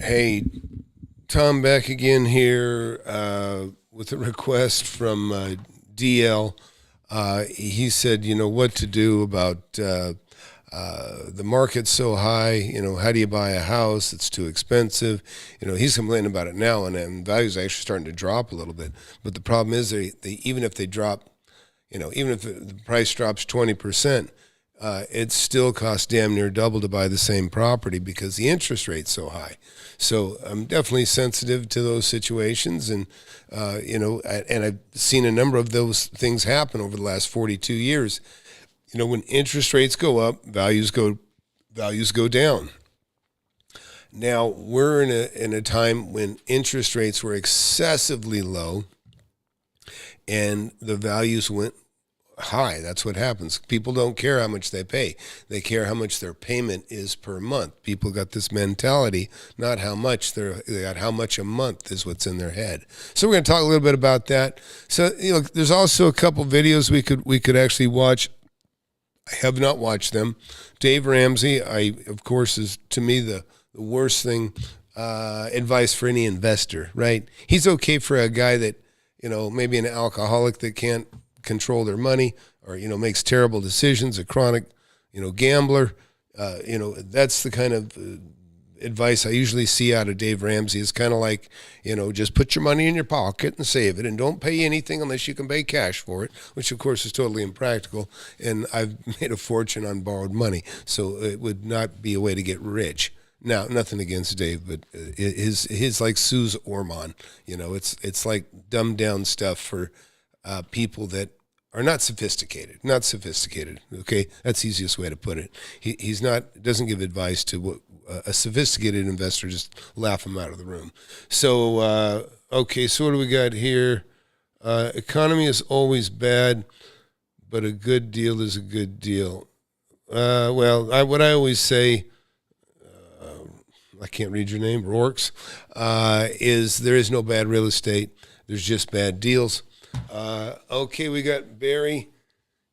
Hey, Tom, back again here with a request from DL. He said, what to do about the market's so high. How do you buy a house? It's too expensive. He's complaining about it now, and values are actually starting to drop a little bit. But the problem is, they even if they drop, even if the price drops 20%, it still costs damn near double to buy the same property because the interest rate's so high. So I'm definitely sensitive to those situations, and and I've seen a number of those things happen over the last 42 years. When interest rates go up, values go down. Now we're in a time when interest rates were excessively low, and the values went high. That's what happens. People don't care how much they pay. They care how much their payment is per month. People got this mentality, not how much they got how much a month is what's in their head. So we're going to talk a little bit about that. So, there's also a couple videos we could actually watch. I have not watched them. Dave Ramsey, of course, is to me the worst thing, advice for any investor, right? He's okay for a guy that, maybe an alcoholic that can't control their money, or makes terrible decisions, a chronic gambler. That's the kind of advice I usually see out of Dave Ramsey. Is kind of like, just put your money in your pocket and save it, and don't pay anything unless you can pay cash for it, which of course is totally impractical. And I've made a fortune on borrowed money, so it would not be a way to get rich. Now, nothing against Dave, but his like Suze Orman. It's like dumbed down stuff for people that are not sophisticated. Okay, that's the easiest way to put it. He's not doesn't give advice to what a sophisticated investor. Just laugh him out of the room. So okay, so what do we got here? Economy is always bad, but a good deal is a good deal. What I always say, I can't read your name, Rourke's, is there is no bad real estate. There's just bad deals. Okay, we got Barry,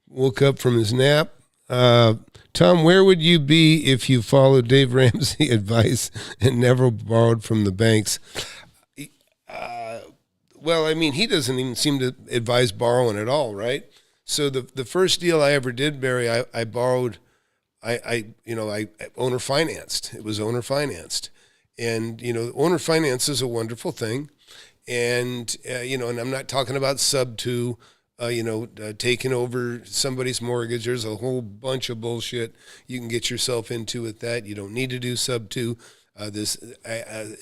woke up from his nap. Tom, where would you be if you followed Dave Ramsey advice and never borrowed from the banks? He doesn't even seem to advise borrowing at all, right? So the first deal I ever did, Barry, I borrowed, I owner financed. It was owner financed. And, owner finance is a wonderful thing. And, and I'm not talking about sub-2, taking over somebody's mortgage. There's a whole bunch of bullshit you can get yourself into with that. You don't need to do sub-2. This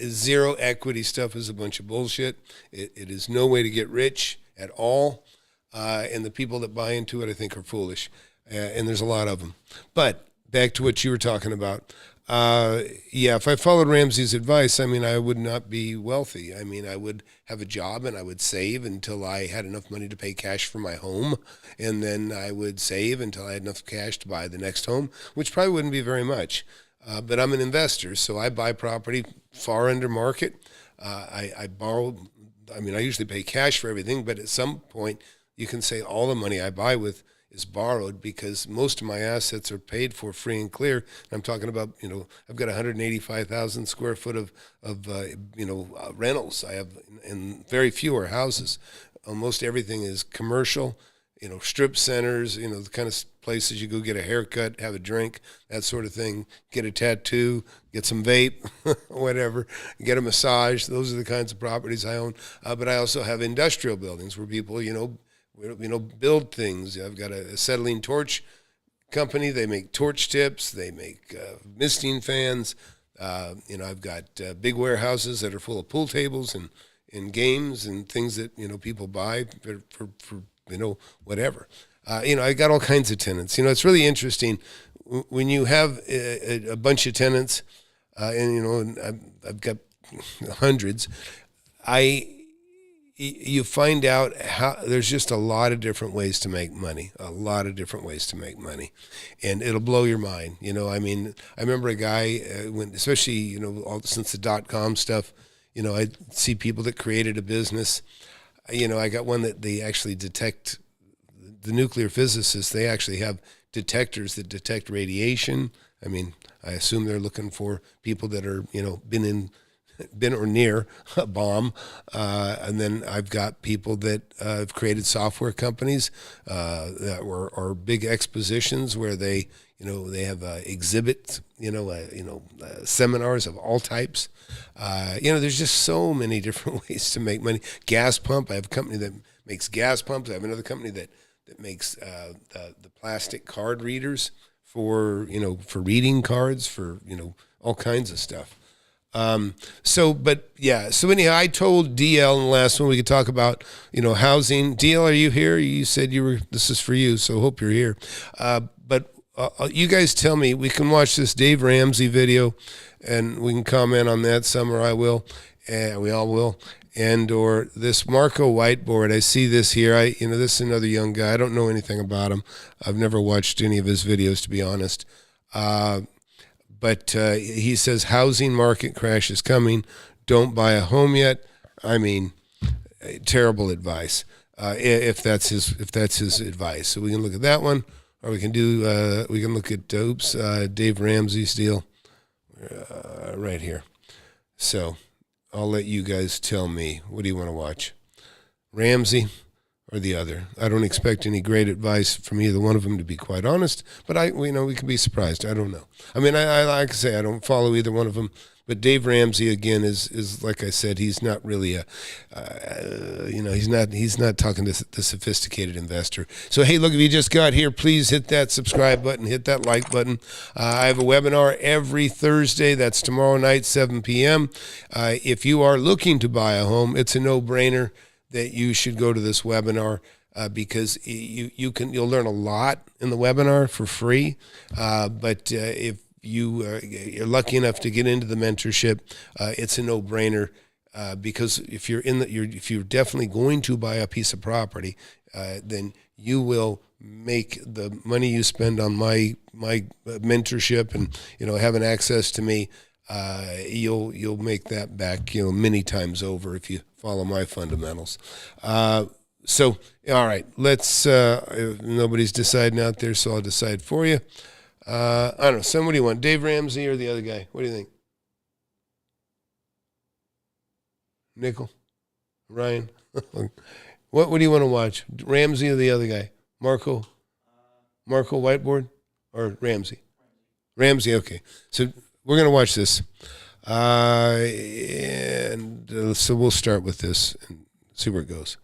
zero equity stuff is a bunch of bullshit. It is no way to get rich at all. And the people that buy into it, I think, are foolish. And there's a lot of them. But back to what you were talking about. If I followed Ramsey's advice, I would not be wealthy. I would have a job and I would save until I had enough money to pay cash for my home. And then I would save until I had enough cash to buy the next home, which probably wouldn't be very much. But I'm an investor, so I buy property far under market. I borrow. I usually pay cash for everything, but at some point you can say all the money I buy with is borrowed because most of my assets are paid for free and clear. I'm talking about, I've got 185,000 square foot of rentals. I have, and very few are houses. Almost everything is commercial, strip centers, the kind of places you go get a haircut, have a drink, that sort of thing, get a tattoo, get some vape, whatever, get a massage. Those are the kinds of properties I own. But I also have industrial buildings where people, build things. I've got a acetylene torch company. They make torch tips. They make misting fans. I've got big warehouses that are full of pool tables and games and things that, people buy for whatever. I got all kinds of tenants. It's really interesting when you have a bunch of tenants, and I've got hundreds. You find out how there's just a lot of different ways to make money, and it'll blow your mind. I remember a guy, especially, since the .com stuff, I see people that created a business. I got one that they actually detect, the nuclear physicists, they actually have detectors that detect radiation. I assume they're looking for people that are, been in been or near a bomb. And then I've got people that have created software companies that are big expositions where they have exhibits, seminars of all types. There's just so many different ways to make money. Gas pump. I have a company that makes gas pumps. I have another company that makes the plastic card readers for reading cards for, all kinds of stuff. So anyhow, I told DL in the last one we could talk about, housing. DL, are you here? You said this is for you, so hope you're here. But you guys tell me, we can watch this Dave Ramsey video and we can comment on that some, or I will, and we all will. And or this Marco whiteboard, I see this here. This is another young guy. I don't know anything about him. I've never watched any of his videos, to be honest. But he says housing market crash is coming. Don't buy a home yet. I mean, terrible advice. If that's his advice, so we can look at that one, or we can look at Dave Ramsey's deal right here. So I'll let you guys tell me. What do you want to watch? Ramsey or the other? I don't expect any great advice from either one of them, to be quite honest. But we can be surprised. I don't know. I mean, I like to say I don't follow either one of them. But Dave Ramsey again is like I said, he's not really he's not talking to the sophisticated investor. So hey, look, if you just got here, please hit that subscribe button, hit that like button. I have a webinar every Thursday. That's tomorrow night, 7 p.m. If you are looking to buy a home, it's a no-brainer that you should go to this webinar because you'll learn a lot in the webinar for free. But if you're lucky enough to get into the mentorship, it's a no-brainer because if you're definitely going to buy a piece of property, then you will make the money you spend on my mentorship and having access to me. You'll make that back many times over if you follow my fundamentals. So all right, let's nobody's deciding out there, so I'll decide for you. I don't know. Somebody want Dave Ramsey or the other guy? What do you think? Nickel? Ryan? What do you want to watch? Ramsey or the other guy? Marco whiteboard or Ramsey? Ramsey, okay. So we're going to watch this. So we'll start with this and see where it goes.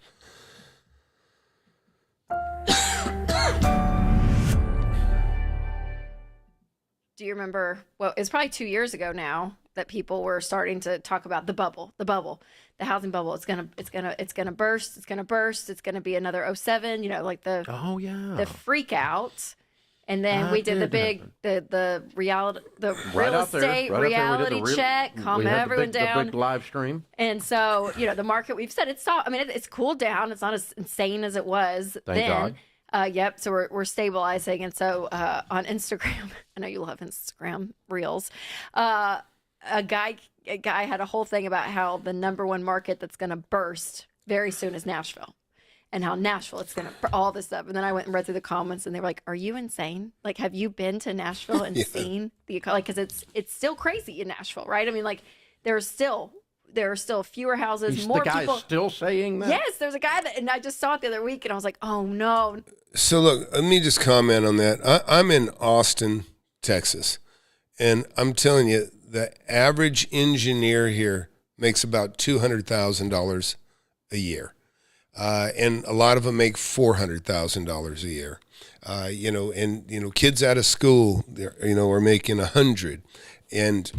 Do you remember, well, it's probably 2 years ago now that people were starting to talk about the housing bubble. It's gonna burst. It's gonna be another 07, the freak out. And then we did the real estate reality check, calm everyone down. The big live stream. And so, the market, we've said it's cooled down. It's not as insane as it was Thank God. Yep. So we're stabilizing. And so on Instagram, I know you love Instagram reels. A guy had a whole thing about how the number one market that's going to burst very soon is Nashville, and how Nashville, it's going to all this stuff. And then I went and read through the comments, and they were like, "Are you insane? Like, have you been to Nashville and seen the because it's still crazy in Nashville, right? I mean, like there are still fewer houses, more people. The people. guy's still saying that? Yes, there's a guy and I just saw it the other week, and I was like, oh no. So look, let me just comment on that. I'm in Austin, Texas, and I'm telling you, the average engineer here makes about $200,000 a year, and a lot of them make $400,000 a year. Kids out of school, are making $100,000, and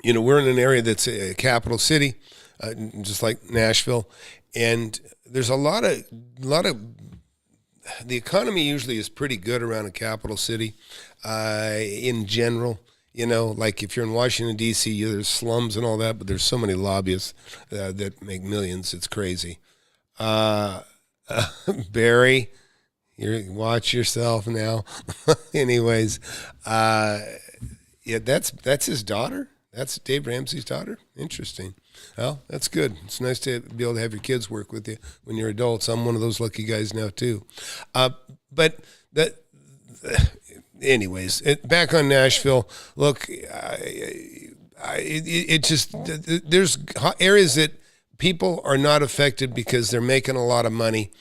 we're in an area that's a capital city, just like Nashville, and there's a lot of the economy usually is pretty good around a capital city, in general. Like if you're in Washington, D.C., there's slums and all that, but there's so many lobbyists that make millions. It's crazy. Barry, watch yourself now. Anyways, that's his daughter. That's Dave Ramsey's daughter. Interesting. Well, that's good. It's nice to be able to have your kids work with you when you're adults. I'm one of those lucky guys now too. But that, anyways, back on Nashville. Look, it just, there's areas that people are not affected because they're making a lot of money.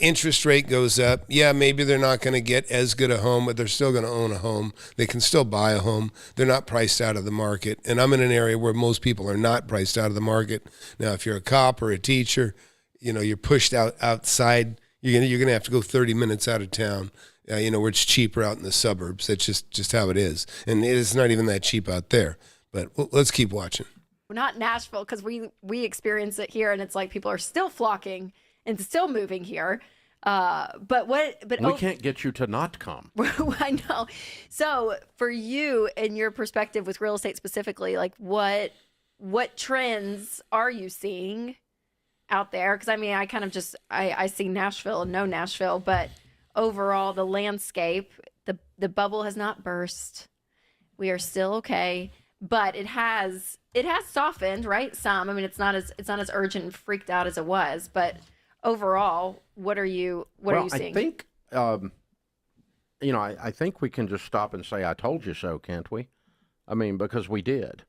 Interest rate goes up. Yeah, maybe they're not going to get as good a home, but they're still going to own a home. They can still buy a home. They're not priced out of the market. And I'm in an area where most people are not priced out of the market. Now, if you're a cop or a teacher, you're pushed outside. You're gonna have to go 30 minutes out of town. Where it's cheaper out in the suburbs. That's just how it is. And it's not even that cheap out there. But let's keep watching. We're not Nashville, because we experience it here, and it's like people are still flocking and still moving here. But we can't get you to not come. I know. So for you and your perspective with real estate specifically, like what trends are you seeing out there? Because I mean, I kind of I see Nashville and know Nashville, but overall the landscape, the bubble has not burst. We are still okay, but it has softened, right? Some. I mean, it's not as urgent and freaked out as it was, but overall, what are you seeing? I think, I think we can just stop and say, I told you so, can't we? I mean, because we did.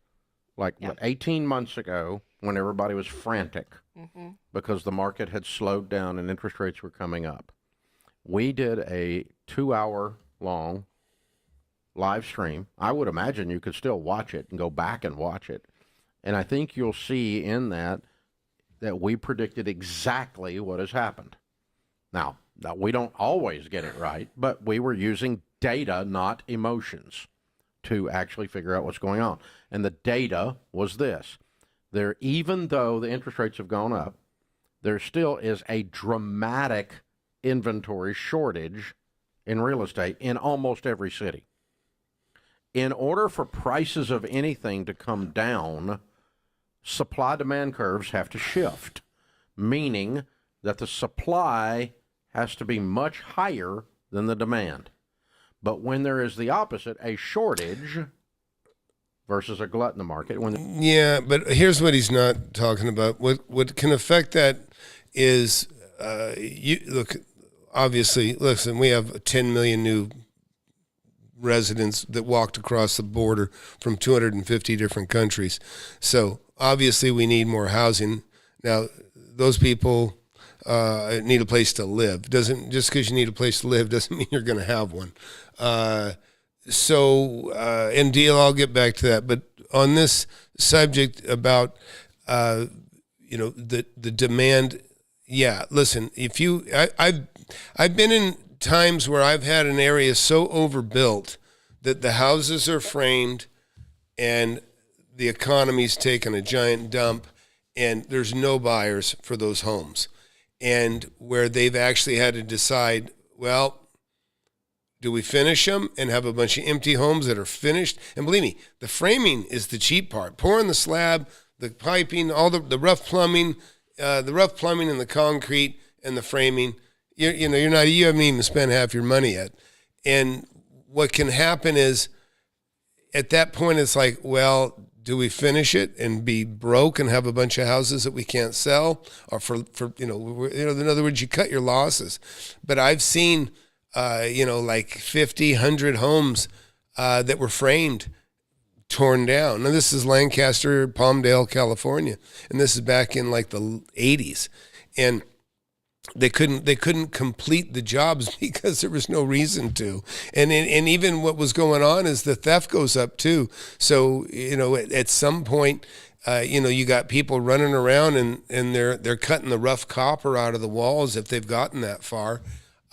18 months ago, when everybody was frantic because the market had slowed down and interest rates were coming up, we did a 2-hour-long live stream. I would imagine you could still watch it and go back and watch it. And I think you'll see in that we predicted exactly what has happened. Now, we don't always get it right, but we were using data, not emotions, to actually figure out what's going on. And the data was this. Even though the interest rates have gone up, there still is a dramatic inventory shortage in real estate in almost every city. In order for prices of anything to come down, supply-demand curves have to shift, meaning that the supply has to be much higher than the demand. But when there is the opposite, a shortage versus a glut in the market. Yeah, but here's what he's not talking about. What can affect that is, listen, we have 10 million new residents that walked across the border from 250 different countries. So obviously we need more housing. Now, those people need a place to live. Just because you need a place to live doesn't mean you're going to have one. And deal, I'll get back to that. But on this subject about, the demand, yeah, listen, I've been in times where I've had an area so overbuilt that the houses are framed and the economy's taken a giant dump and there's no buyers for those homes. And where they've actually had to decide, well, do we finish them and have a bunch of empty homes that are finished? And believe me, the framing is the cheap part. Pouring the slab, the piping, all the rough plumbing, and the concrete and the framing. You haven't even spent half your money yet. And what can happen is, at that point, it's like, well, do we finish it and be broke and have a bunch of houses that we can't sell? Or in other words, you cut your losses. But I've seen, 50, 100 homes that were framed, torn down. Now, this is Lancaster, Palmdale, California. And this is back in like the 80s. And they couldn't complete the jobs because there was no reason to. And even what was going on is the theft goes up too. So, at some point, you got people running around and they're cutting the rough copper out of the walls if they've gotten that far.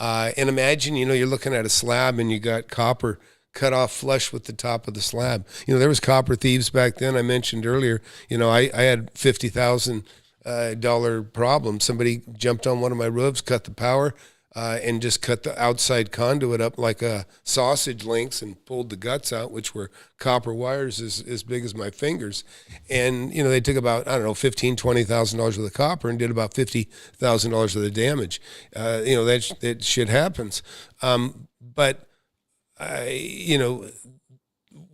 And imagine, you're looking at a slab and you got copper cut off flush with the top of the slab. There was copper thieves back then. I mentioned earlier, I had $50,000 problem. Somebody jumped on one of my roofs, cut the power, and just cut the outside conduit up like a sausage links and pulled the guts out, which were copper wires as big as my fingers. And, they took about, $15,000, $20,000 worth of copper and did about $50,000 worth of damage. That shit happens. But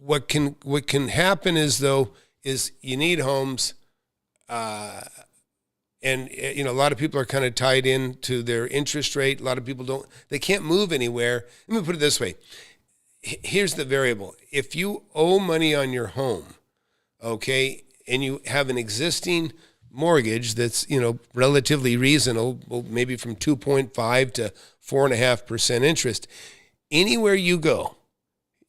what can happen is you need homes, and a lot of people are kind of tied into their interest rate. A lot of people they can't move anywhere. Let me put it this way. Here's the variable. If you owe money on your home, okay, and you have an existing mortgage that's, relatively reasonable, maybe from 2.5 to 4.5% interest, anywhere you go,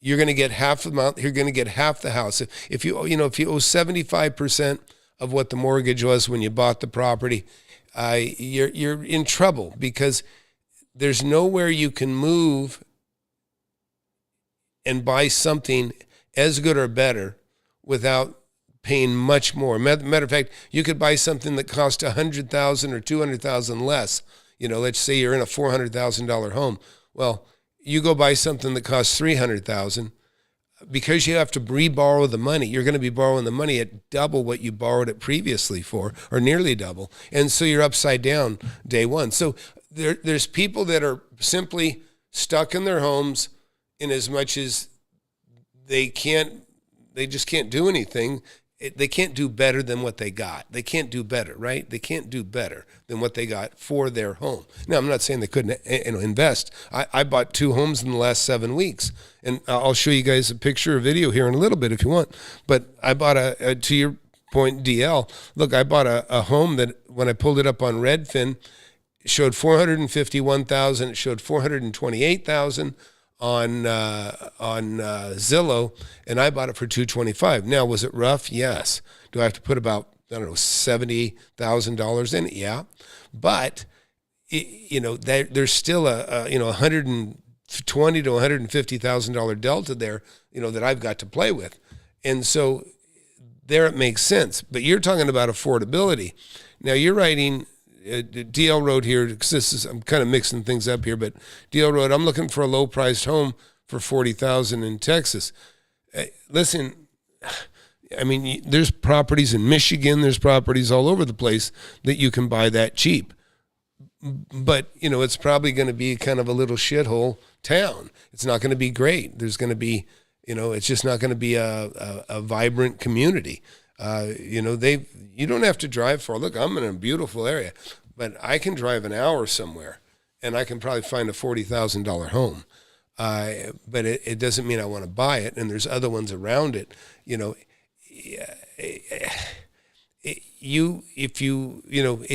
you're going to get half the amount. You're going to get half the house. If you owe 75% of what the mortgage was when you bought the property, you're in trouble because there's nowhere you can move and buy something as good or better without paying much more. Matter of fact, you could buy something that cost $100,000 or $200,000 less. Let's say you're in a $400,000 home. Well, you go buy something that costs $300,000. Because you have to re-borrow the money, you're going to be borrowing the money at double what you borrowed it previously for, or nearly double. And so you're upside down day one. So there's people that are simply stuck in their homes in as much as they just can't do anything. They can't do better than what they got. They can't do better, right? They can't do better than what they got for their home. Now, I'm not saying they couldn't invest. I bought 2 homes in the last 7 weeks, and I'll show you guys a picture or video here in a little bit if you want. But I bought to your point, DL, look, I bought a home that when I pulled it up on Redfin, it showed $451,000. It showed $428,000 on Zillow, and I bought it for $225,000. Now, was it rough? Yes. Do I have to put about, $70,000 in it? Yeah. But there's still a $120,000 to $150,000 delta there, that I've got to play with, and so there it makes sense. But you're talking about affordability. Now you're writing. DL wrote here, because I'm kind of mixing things up here, but DL wrote, I'm looking for a low-priced home for $40,000 in Texas. Listen, there's properties in Michigan, there's properties all over the place that you can buy that cheap. But, it's probably going to be kind of a little shithole town. It's not going to be great. There's going to be, it's just not going to be a vibrant community. You don't have to drive far. Look, I'm in a beautiful area, but I can drive an hour somewhere, and I can probably find a $40,000 home. But it doesn't mean I want to buy it, and there's other ones around it. It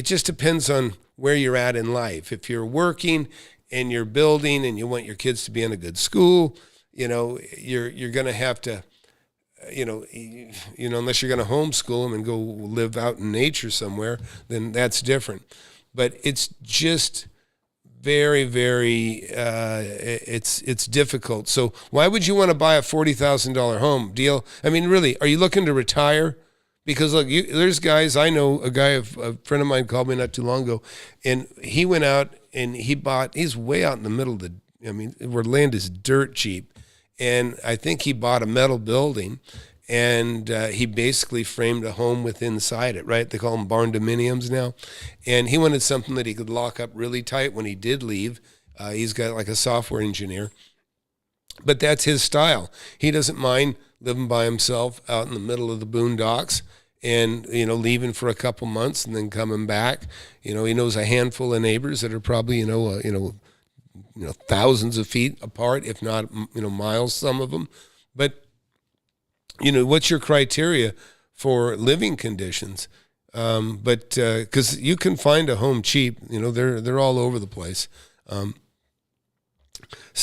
just depends on where you're at in life. If you're working and you're building and you want your kids to be in a good school, you're going to have to. Unless you're going to homeschool them and go live out in nature somewhere, then that's different. But it's just very, very, it's difficult. So why would you want to buy a $40,000 home deal? Really, are you looking to retire? Because look, there's guys, I know a friend of mine called me not too long ago, and he went out and he's way out in the middle of where land is dirt cheap. And I think he bought a metal building, and he basically framed a home with inside it, right? They call them barn dominiums now. And he wanted something that he could lock up really tight when he did leave. He's got like a software engineer. But that's his style. He doesn't mind living by himself out in the middle of the boondocks and, leaving for a couple months and then coming back. He knows a handful of neighbors that are probably, thousands of feet apart, if not, miles, some of them. But, what's your criteria for living conditions? Because you can find a home cheap, they're all over the place. Anyhow,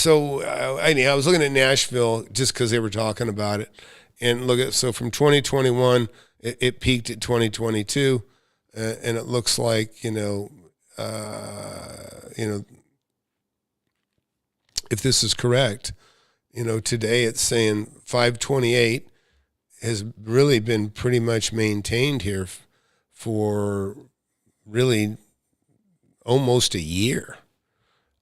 I was looking at Nashville just because they were talking about it. And so from 2021, it peaked at 2022. And it looks like, if this is correct, today it's saying 528 has really been pretty much maintained here for really almost a year.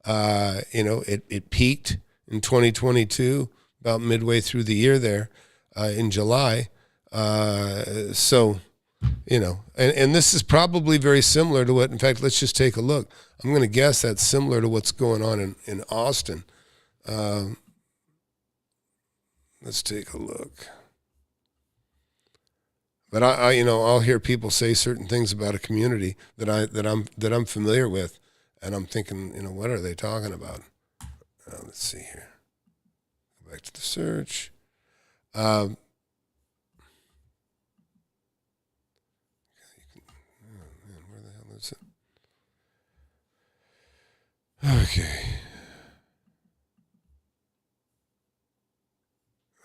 It peaked in 2022, about midway through the year there, in July. And this is probably very similar to in fact, let's just take a look. I'm going to guess that's similar to what's going on in Austin. Let's take a look. But I'll hear people say certain things about a community that I'm familiar with, and I'm thinking, what are they talking about? Let's see here. Go back to the search. That's it. Okay.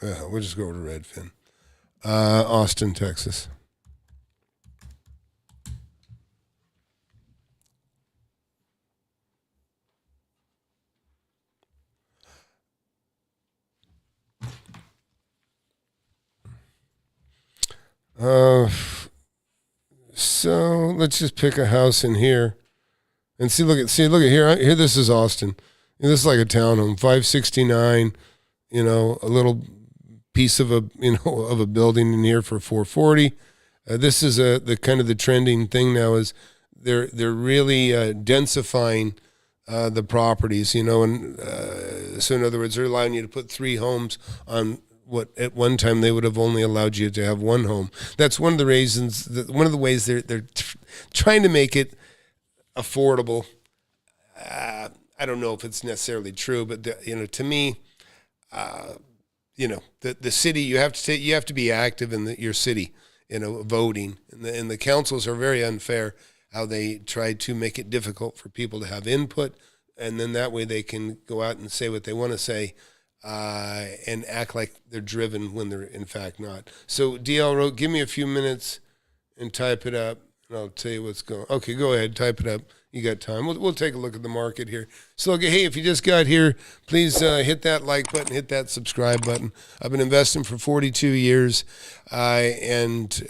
We'll just go over to Redfin. Austin, Texas. So let's just pick a house in here and look at here. Here, this is Austin. This is like a townhome, 569. A little piece of a building in here for 440. This is the kind of the trending thing now is they're really densifying the properties, and so in other words, they're allowing you to put 3 homes on what at one time they would have only allowed you to have 1 home. That's one of the reasons. One of the ways they're trying to make it affordable. I don't know if it's necessarily true, but to me, the city, you have to be active in your city, voting, and the councils are very unfair how they try to make it difficult for people to have input, and then that way they can go out and say what they want to say. And act like they're driven when they're in fact not. So DL wrote, give me a few minutes and type it up, and I'll tell you what's going on. Okay, go ahead, type it up. You got time. We'll take a look at the market here. So, hey, if you just got here, please hit that like button, hit that subscribe button. I've been investing for 42 years, and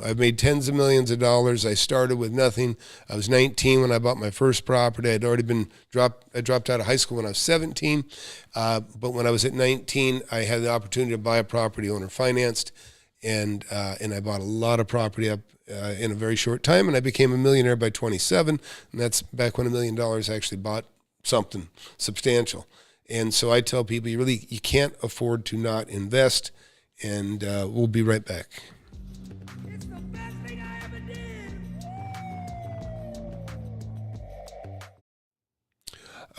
I've made tens of millions of dollars. I started with nothing. I was 19 when I bought my first property. I'd already I dropped out of high school when I was 17, but when I was at 19, I had the opportunity to buy a property owner financed, and I bought a lot of property up in a very short time, and I became a millionaire by 27, and that's back when $1 million actually bought something substantial. And so I tell people you can't afford to not invest, and we'll be right back. It's the best thing I ever did.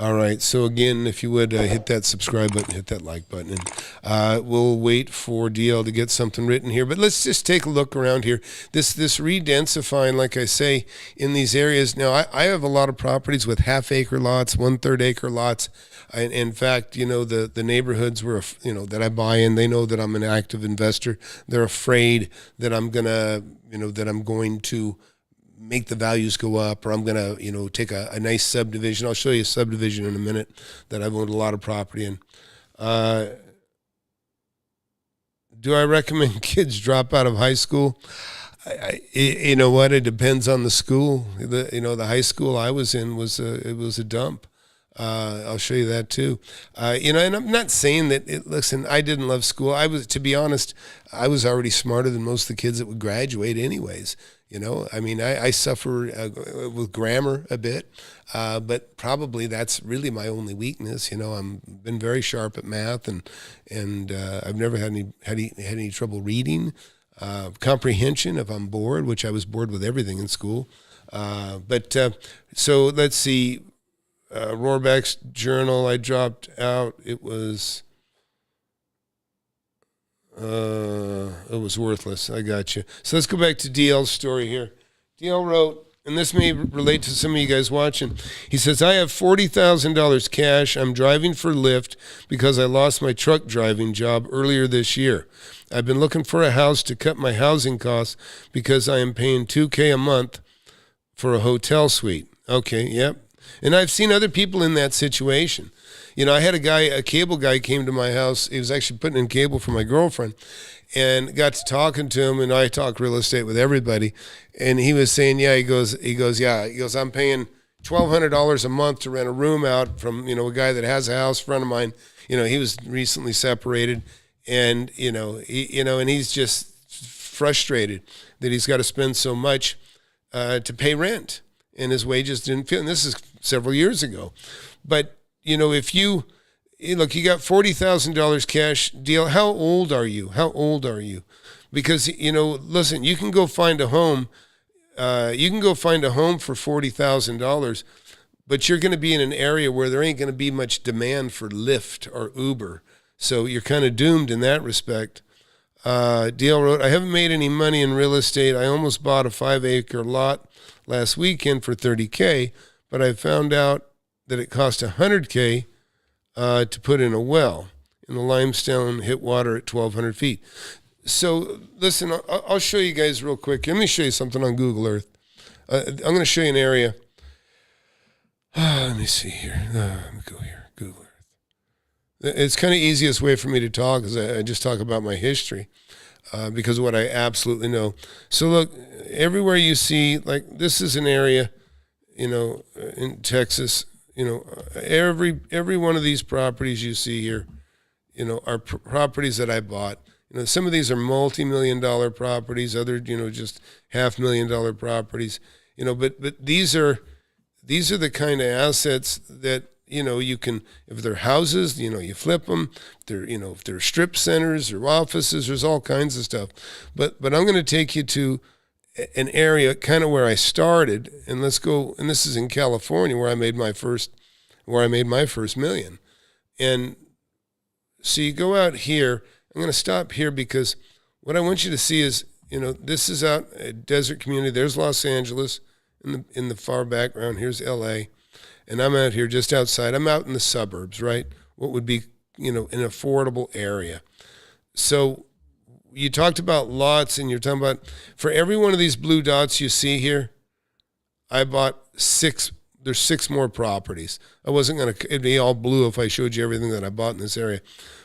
All right. So again, if you would hit that subscribe button, hit that like button, and we'll wait for DL to get something written here. But let's just take a look around here. This redensifying, like I say, in these areas. Now, I have a lot of properties with half-acre lots, 1/3 acre lots. In fact, the neighborhoods that I buy in, they know that I'm an active investor. They're afraid that I'm going to make the values go up, or I'm going to, take a nice subdivision. I'll show you a subdivision in a minute that I've owned a lot of property in. Do I recommend kids drop out of high school? You know what? It depends on the school. The high school I was in was a dump. I'll show you that too. And I'm not saying that. Listen, I didn't love school. To be honest, I was already smarter than most of the kids that would graduate, anyways. I suffer with grammar a bit, but probably that's really my only weakness. I've been very sharp at math, and I've never had any trouble reading, comprehension if I'm bored, which I was bored with everything in school. So let's see. Rohrback's journal, I dropped out. It was worthless. I got you. So let's go back to DL's story here. DL wrote, and this may relate to some of you guys watching. He says, I have $40,000 cash. I'm driving for Lyft because I lost my truck driving job earlier this year. I've been looking for a house to cut my housing costs because I am paying $2,000 a month for a hotel suite. Okay, yep. And I've seen other people in that situation. I had a cable guy came to my house. He was actually putting in cable for my girlfriend, and got to talking to him, and I talk real estate with everybody. And he was saying, he goes, I'm paying $1,200 a month to rent a room out from, a guy that has a house, friend of mine. He was recently separated, and, and he's just frustrated that he's got to spend so much to pay rent, and his wages didn't fit. And this is several years ago. But, if you got $40,000 cash deal. How old are you? Because, listen, you can go find a home. You can go find a home for $40,000, but you're going to be in an area where there ain't going to be much demand for Lyft or Uber. So you're kind of doomed in that respect. DL wrote, I haven't made any money in real estate. I almost bought a 5-acre lot last weekend for $30K, but I found out that it cost $100K to put in a well. And the limestone hit water at 1,200 feet. So listen, I'll show you guys real quick. Let me show you something on Google Earth. I'm going to show you an area. Let me see here. Let me go here. Google Earth. It's kind of easiest way for me to talk because I just talk about my history because of what I absolutely know. So look, everywhere you see, like this is an area, in Texas, every one of these properties you see here, are properties that I bought. Some of these are multi-million-dollar properties, other, just $500,000 properties, but these are the kind of assets that, you can, if they're houses, you flip them. If they're strip centers or offices, there's all kinds of stuff. But I'm going to take you to an area kind of where I started, and let's go. And this is in California where I made my first million. And so you go out here. I'm going to stop here because what I want you to see is, this is out a desert community. There's Los Angeles in the far background. Here's LA. And I'm out here just outside. I'm out in the suburbs, right? What would be, an affordable area. So you talked about lots, and you're talking about, for every one of these blue dots you see here, I bought 6. There's 6 more properties. I wasn't going to, it'd be all blue if I showed you everything that I bought in this area.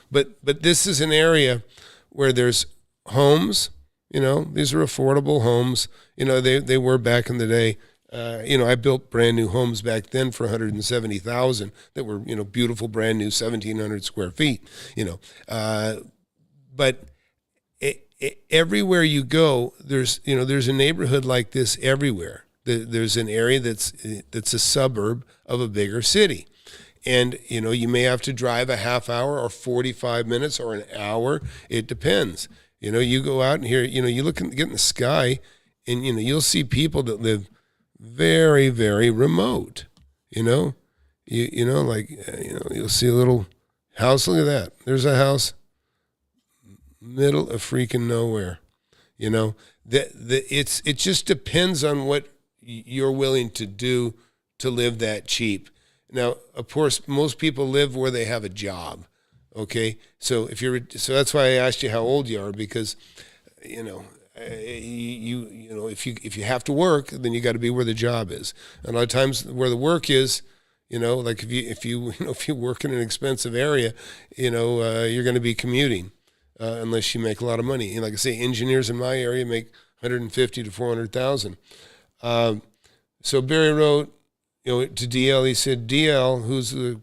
But this is an area where there's homes, these are affordable homes. They were back in the day. I built brand new homes back then for $170,000 that were, beautiful, brand new, 1,700 square feet, but everywhere you go, there's a neighborhood like this everywhere. There's an area that's a suburb of a bigger city. And, you may have to drive a half hour or 45 minutes or an hour. It depends. You go out and here, you get in the sky and, you'll see people that live very, very remote, you'll see a little house. Look at that. There's a house, middle of freaking nowhere, it just depends on what you're willing to do to live that cheap. Now, of course, most people live where they have a job. Okay, so so that's why I asked you how old you are, because if you have to work, then you got to be where the job is. And a lot of times where the work is, like if you work in an expensive area, you're going to be commuting unless you make a lot of money. Like I say, engineers in my area make $150,000 to $400,000. So Barry wrote, to DL, he said, DL, who's the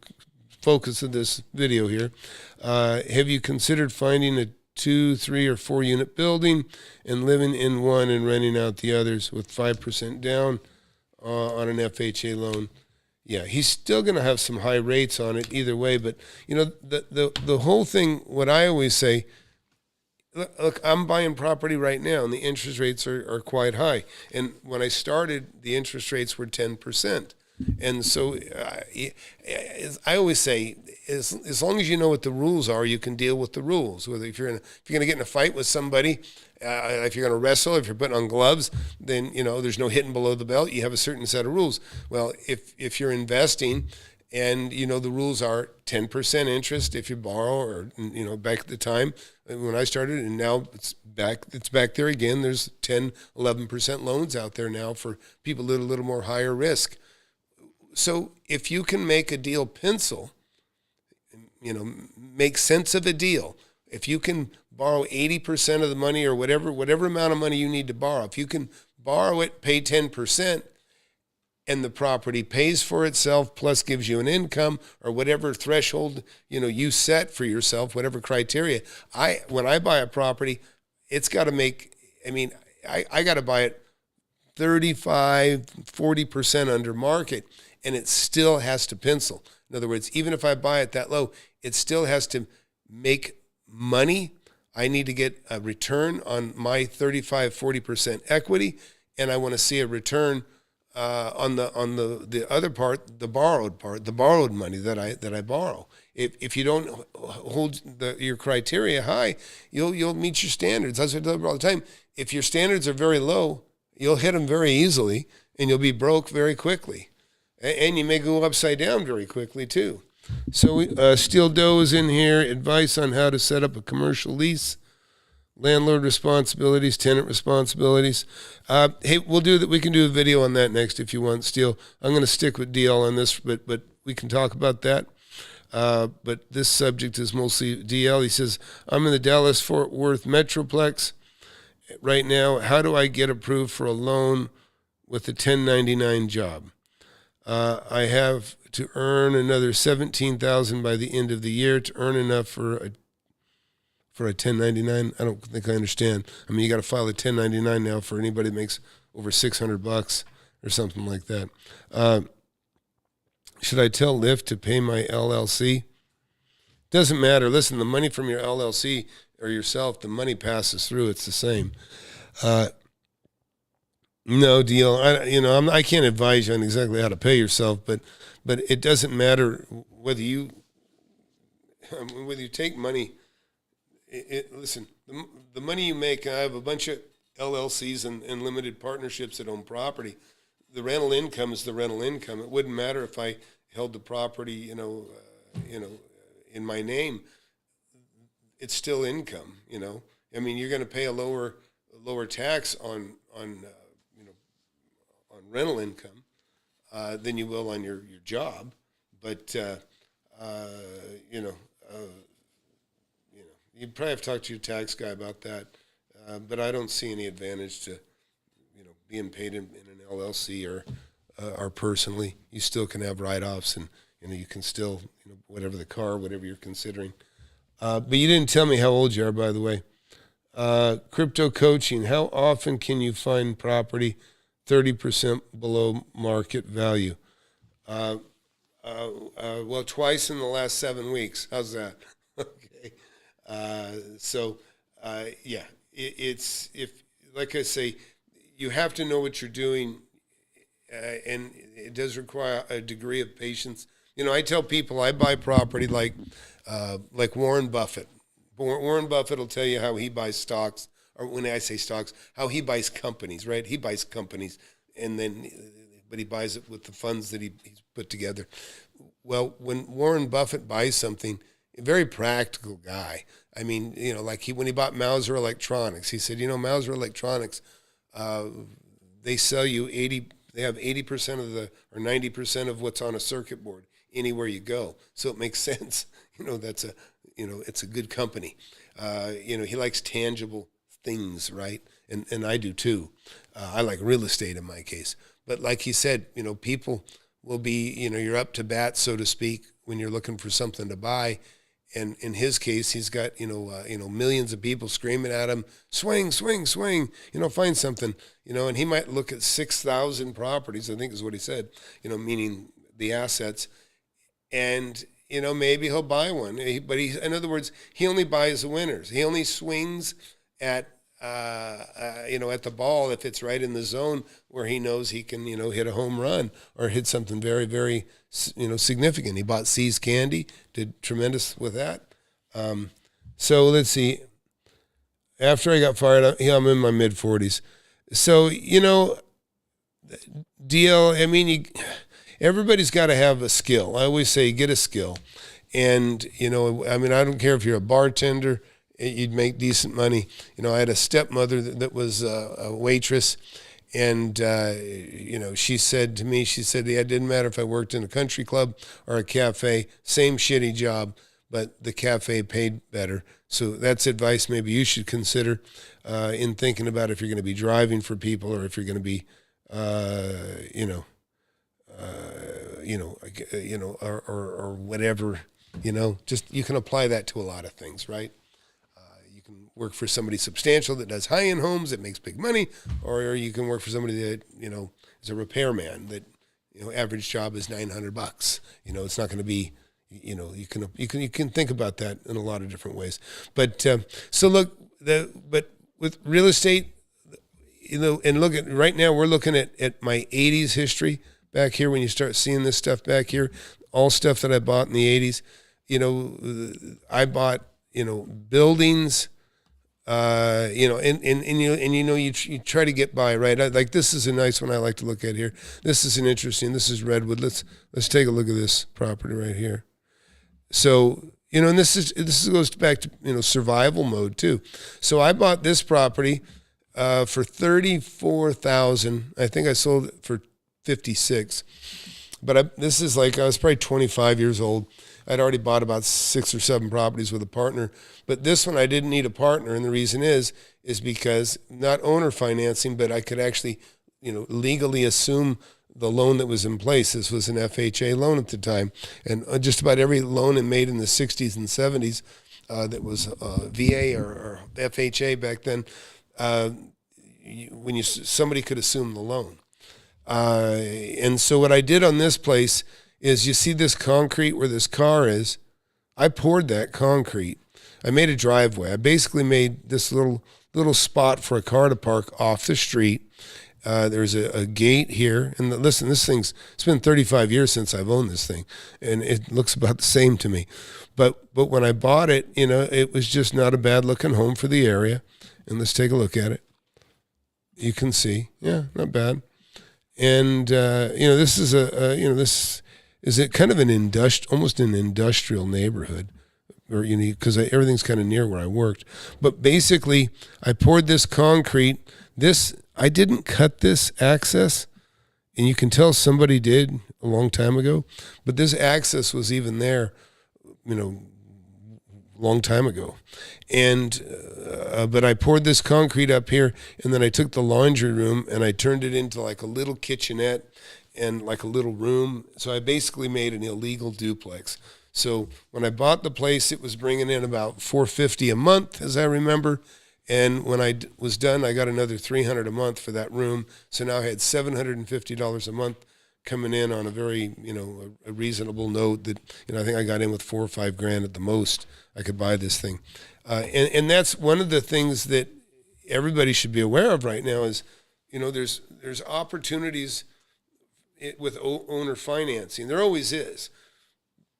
focus of this video here, have you considered finding a 2, 3, or 4 unit building and living in one and renting out the others with 5% down on an FHA loan? Yeah, he's still going to have some high rates on it either way. But, the whole thing, what I always say, look, I'm buying property right now, and the interest rates are quite high. And when I started, the interest rates were 10%. And so I always say, as long as you know what the rules are, you can deal with the rules. Whether if you're going to get in a fight with somebody, if you're going to wrestle, if you're putting on gloves, then there's no hitting below the belt. You have a certain set of rules. Well, if you're investing, and the rules are 10% interest if you borrow, or back at the time when I started, and now it's back there again. There's 10, 11% loans out there now for people that are a little more higher risk. So if you can make a deal pencil, make sense of a deal. If you can borrow 80% of the money, or whatever amount of money you need to borrow, if you can borrow it, pay 10%, and the property pays for itself plus gives you an income, or whatever threshold you set for yourself, whatever criteria. When I buy a property, it's got to make. I got to buy it 35, 40% under market, and it still has to pencil. In other words, even if I buy it that low, it still has to make money. I need to get a return on my 35, 40% equity, and I want to see a return on the other part, the borrowed money that I borrow. If you don't hold your criteria high, you'll meet your standards. That's what I tell people all the time. If your standards are very low, you'll hit them very easily, and you'll be broke very quickly, and you may go upside down very quickly too. So Steel Doe is in here. Advice on how to set up a commercial lease. Landlord responsibilities, tenant responsibilities. Hey, we'll do that. We can do a video on that next if you want, Steele. I'm going to stick with DL on this, but we can talk about that. But this subject is mostly DL. He says, I'm in the Dallas-Fort Worth Metroplex right now. How do I get approved for a loan with a 1099 job? I have to earn another $17,000 by the end of the year to earn enough for a 1099. I don't think I understand. I mean, you got to file a 1099 now for anybody that makes over $600 or something like that. Should I tell Lyft to pay my LLC? Doesn't matter. Listen, the money from your LLC or yourself, the money passes through. It's the same. No deal. I can't advise you on exactly how to pay yourself, but it doesn't matter whether you take money. Listen, the money you make, I have a bunch of LLCs and limited partnerships that own property. The rental income is the rental income. It wouldn't matter if I held the property, in my name. It's still income, I mean, you're going to pay a lower tax on rental income than you will on your job, but you'd probably have to talk to your tax guy about that. But I don't see any advantage to, being paid in an LLC or personally. You still can have write-offs, and you can still, whatever the car, whatever you're considering. But you didn't tell me how old you are, by the way. Crypto coaching. How often can you find property 30% below market value? Well, twice in the last 7 weeks. How's that? Okay. It's like I say, you have to know what you're doing, and it does require a degree of patience. I tell people I buy property like Warren Buffett. Warren Buffett will tell you how he buys stocks, or when I say stocks, how he buys companies, right? He buys companies, but he buys it with the funds that he's put together. Well, when Warren Buffett buys something, a very practical guy. I mean, when he bought Mauser Electronics, he said, Mauser Electronics, they sell you they have 80% or 90% of what's on a circuit board anywhere you go. So it makes sense. It's a good company. He likes tangible things, right? And I do too. I like real estate in my case. But like he said, people will be, you're up to bat, so to speak, when you're looking for something to buy. And in his case, he's got, millions of people screaming at him, swing, swing, swing, find something, and he might look at 6,000 properties, I think is what he said, meaning the assets. And, maybe he'll buy one. But in other words, he only buys the winners. He only swings at the ball if it's right in the zone where he knows he can, hit a home run or hit something very, very, significant. He bought See's Candy, did tremendous with that. So let's see. After I got fired, I'm in my mid-40s. So, DL, I mean, everybody's got to have a skill. I always say get a skill. And, I don't care if you're a bartender, you'd make decent money. I had a stepmother that was a waitress, and, she said to me, it didn't matter if I worked in a country club or a cafe, same shitty job, but the cafe paid better. So that's advice maybe you should consider in thinking about if you're going to be driving for people or if you're going to be, or whatever, just you can apply that to a lot of things, right? You can work for somebody substantial that does high-end homes that makes big money, or you can work for somebody that, is a repairman that, average job is $900. It's not going to be, you can think about that in a lot of different ways. But so look, but with real estate, and look at right now, we're looking at my 80s history back here. When you start seeing this stuff back here, all stuff that I bought in the 80s, I bought, buildings, you try to get by, right? Like this is a nice one I like to look at here. This is this is Redwood. Let's take a look at this property right here. So, and this goes back to, survival mode too. So I bought this property for $34,000. I think I sold it for $56,000. But this is like, I was probably 25 years old. I'd already bought about 6 or 7 properties with a partner. But this one I didn't need a partner, and the reason is because not owner financing, but I could actually, legally assume the loan that was in place. This was an FHA loan at the time, and just about every loan made in the 60s and 70s that was VA or FHA back then, somebody could assume the loan. And so what I did on this place is, you see this concrete where this car is? I poured that concrete. I made a driveway. I basically made this little spot for a car to park off the street. There's a gate here. And listen, it's been 35 years since I've owned this thing, and it looks about the same to me. But when I bought it, it was just not a bad looking home for the area. And let's take a look at it. You can see, yeah, not bad. And, this is this is it kind of almost an industrial neighborhood, or, because everything's kind of near where I worked. But basically, I poured this concrete. I didn't cut this access, and you can tell somebody did a long time ago, but this access was even there, long time ago. And, but I poured this concrete up here, and then I took the laundry room and I turned it into like a little kitchenette and like a little room. So I basically made an illegal duplex. So when I bought the place, it was bringing in about $450 a month, as I remember. And when I was done, I got another $300 a month for that room. So now I had $750 a month coming in on a very, a reasonable note that, I think I got in with $4 or $5 grand at the most. I could buy this thing. And that's one of the things that everybody should be aware of right now is, there's opportunities with owner financing. There always is.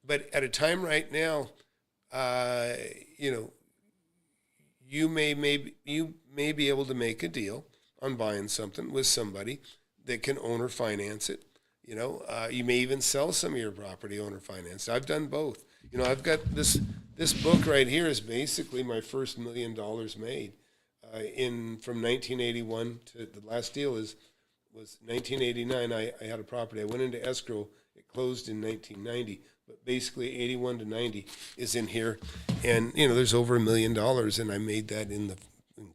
But at a time right now, you may be able to make a deal on buying something with somebody that can owner finance it. You may even sell some of your property owner finance. I've done both. I've got this book right here is basically my first $1 million made from 1981 to the last deal was 1989. I had a property. I went into escrow. It closed in 1990. But basically 81 to 90 is in here. And, there's over $1 million, and I made that in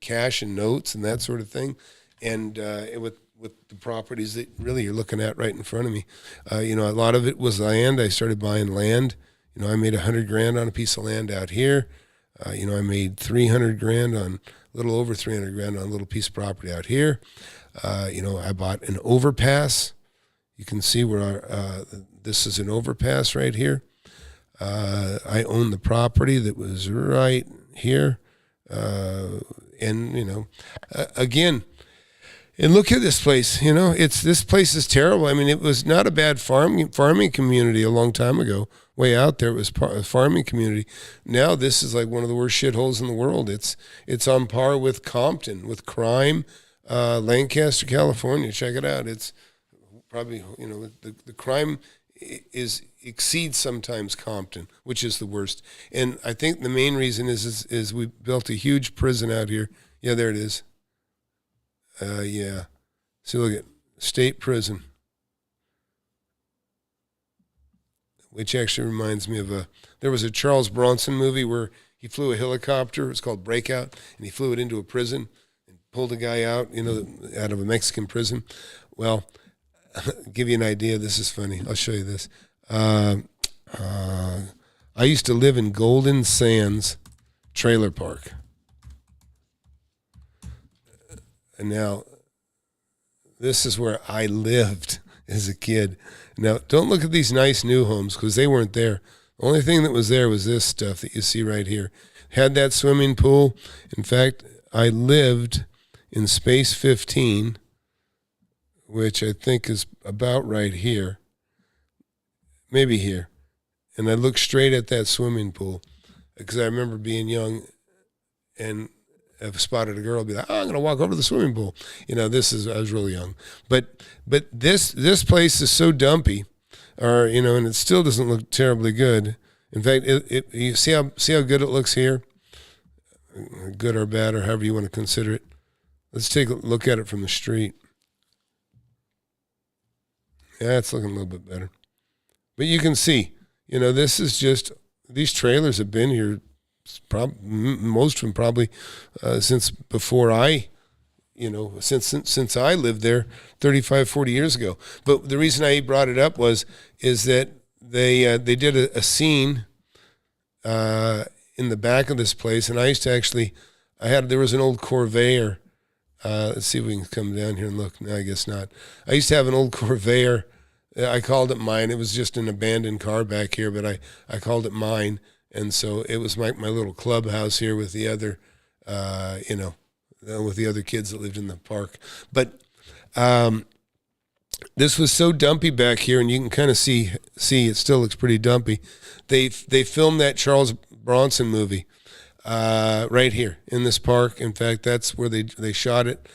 cash and notes and that sort of thing. And with the properties that really you're looking at right in front of me. A lot of it was land. I started buying land. I made $100 grand on a piece of land out here. I made $300 grand a little over $300 grand on a little piece of property out here. I bought an overpass. You can see where this is an overpass right here. I own the property that was right here. Again, and look at this place. This place is terrible. I mean, it was not a bad farming community a long time ago. Way out there, it was a farming community. Now this is like one of the worst shitholes in the world. It's on par with Compton, with crime. Lancaster, California. Check it out. It's probably, the crime exceeds sometimes Compton, which is the worst. And I think the main reason is we built a huge prison out here. Yeah, there it is. Yeah. So look at state prison, which actually reminds me of there was a Charles Bronson movie where he flew a helicopter. It's called Breakout, and he flew it into a prison and pulled a guy out, out of a Mexican prison. Well, give you an idea. This is funny. I'll show you this. I used to live in Golden Sands Trailer Park. And now, this is where I lived as a kid. Now, don't look at these nice new homes because they weren't there. The only thing that was there was this stuff that you see right here. Had that swimming pool. In fact, I lived in space 15, which I think is about right here, maybe here. And I looked straight at that swimming pool because I remember being young and I've spotted a girl be like, oh, I'm going to walk over to the swimming pool. I was really young. But this place is so dumpy, and it still doesn't look terribly good. In fact, you see how good it looks here? Good or bad or however you want to consider it. Let's take a look at it from the street. Yeah, it's looking a little bit better. But you can see, this is just, these trailers have been here, most of them probably since before since I lived there 35, 40 years ago. But the reason I brought it up is that they did a scene in the back of this place, and I used to actually, there was an old Corvair. Let's see if we can come down here and look. No, I guess not. I used to have an old Corvair. I called it mine. It was just an abandoned car back here, but I called it mine. And so it was my little clubhouse here with the other, with the other kids that lived in the park. But this was so dumpy back here, and you can kind of see it still looks pretty dumpy. They filmed that Charles Bronson movie right here in this park. In fact, that's where they shot it,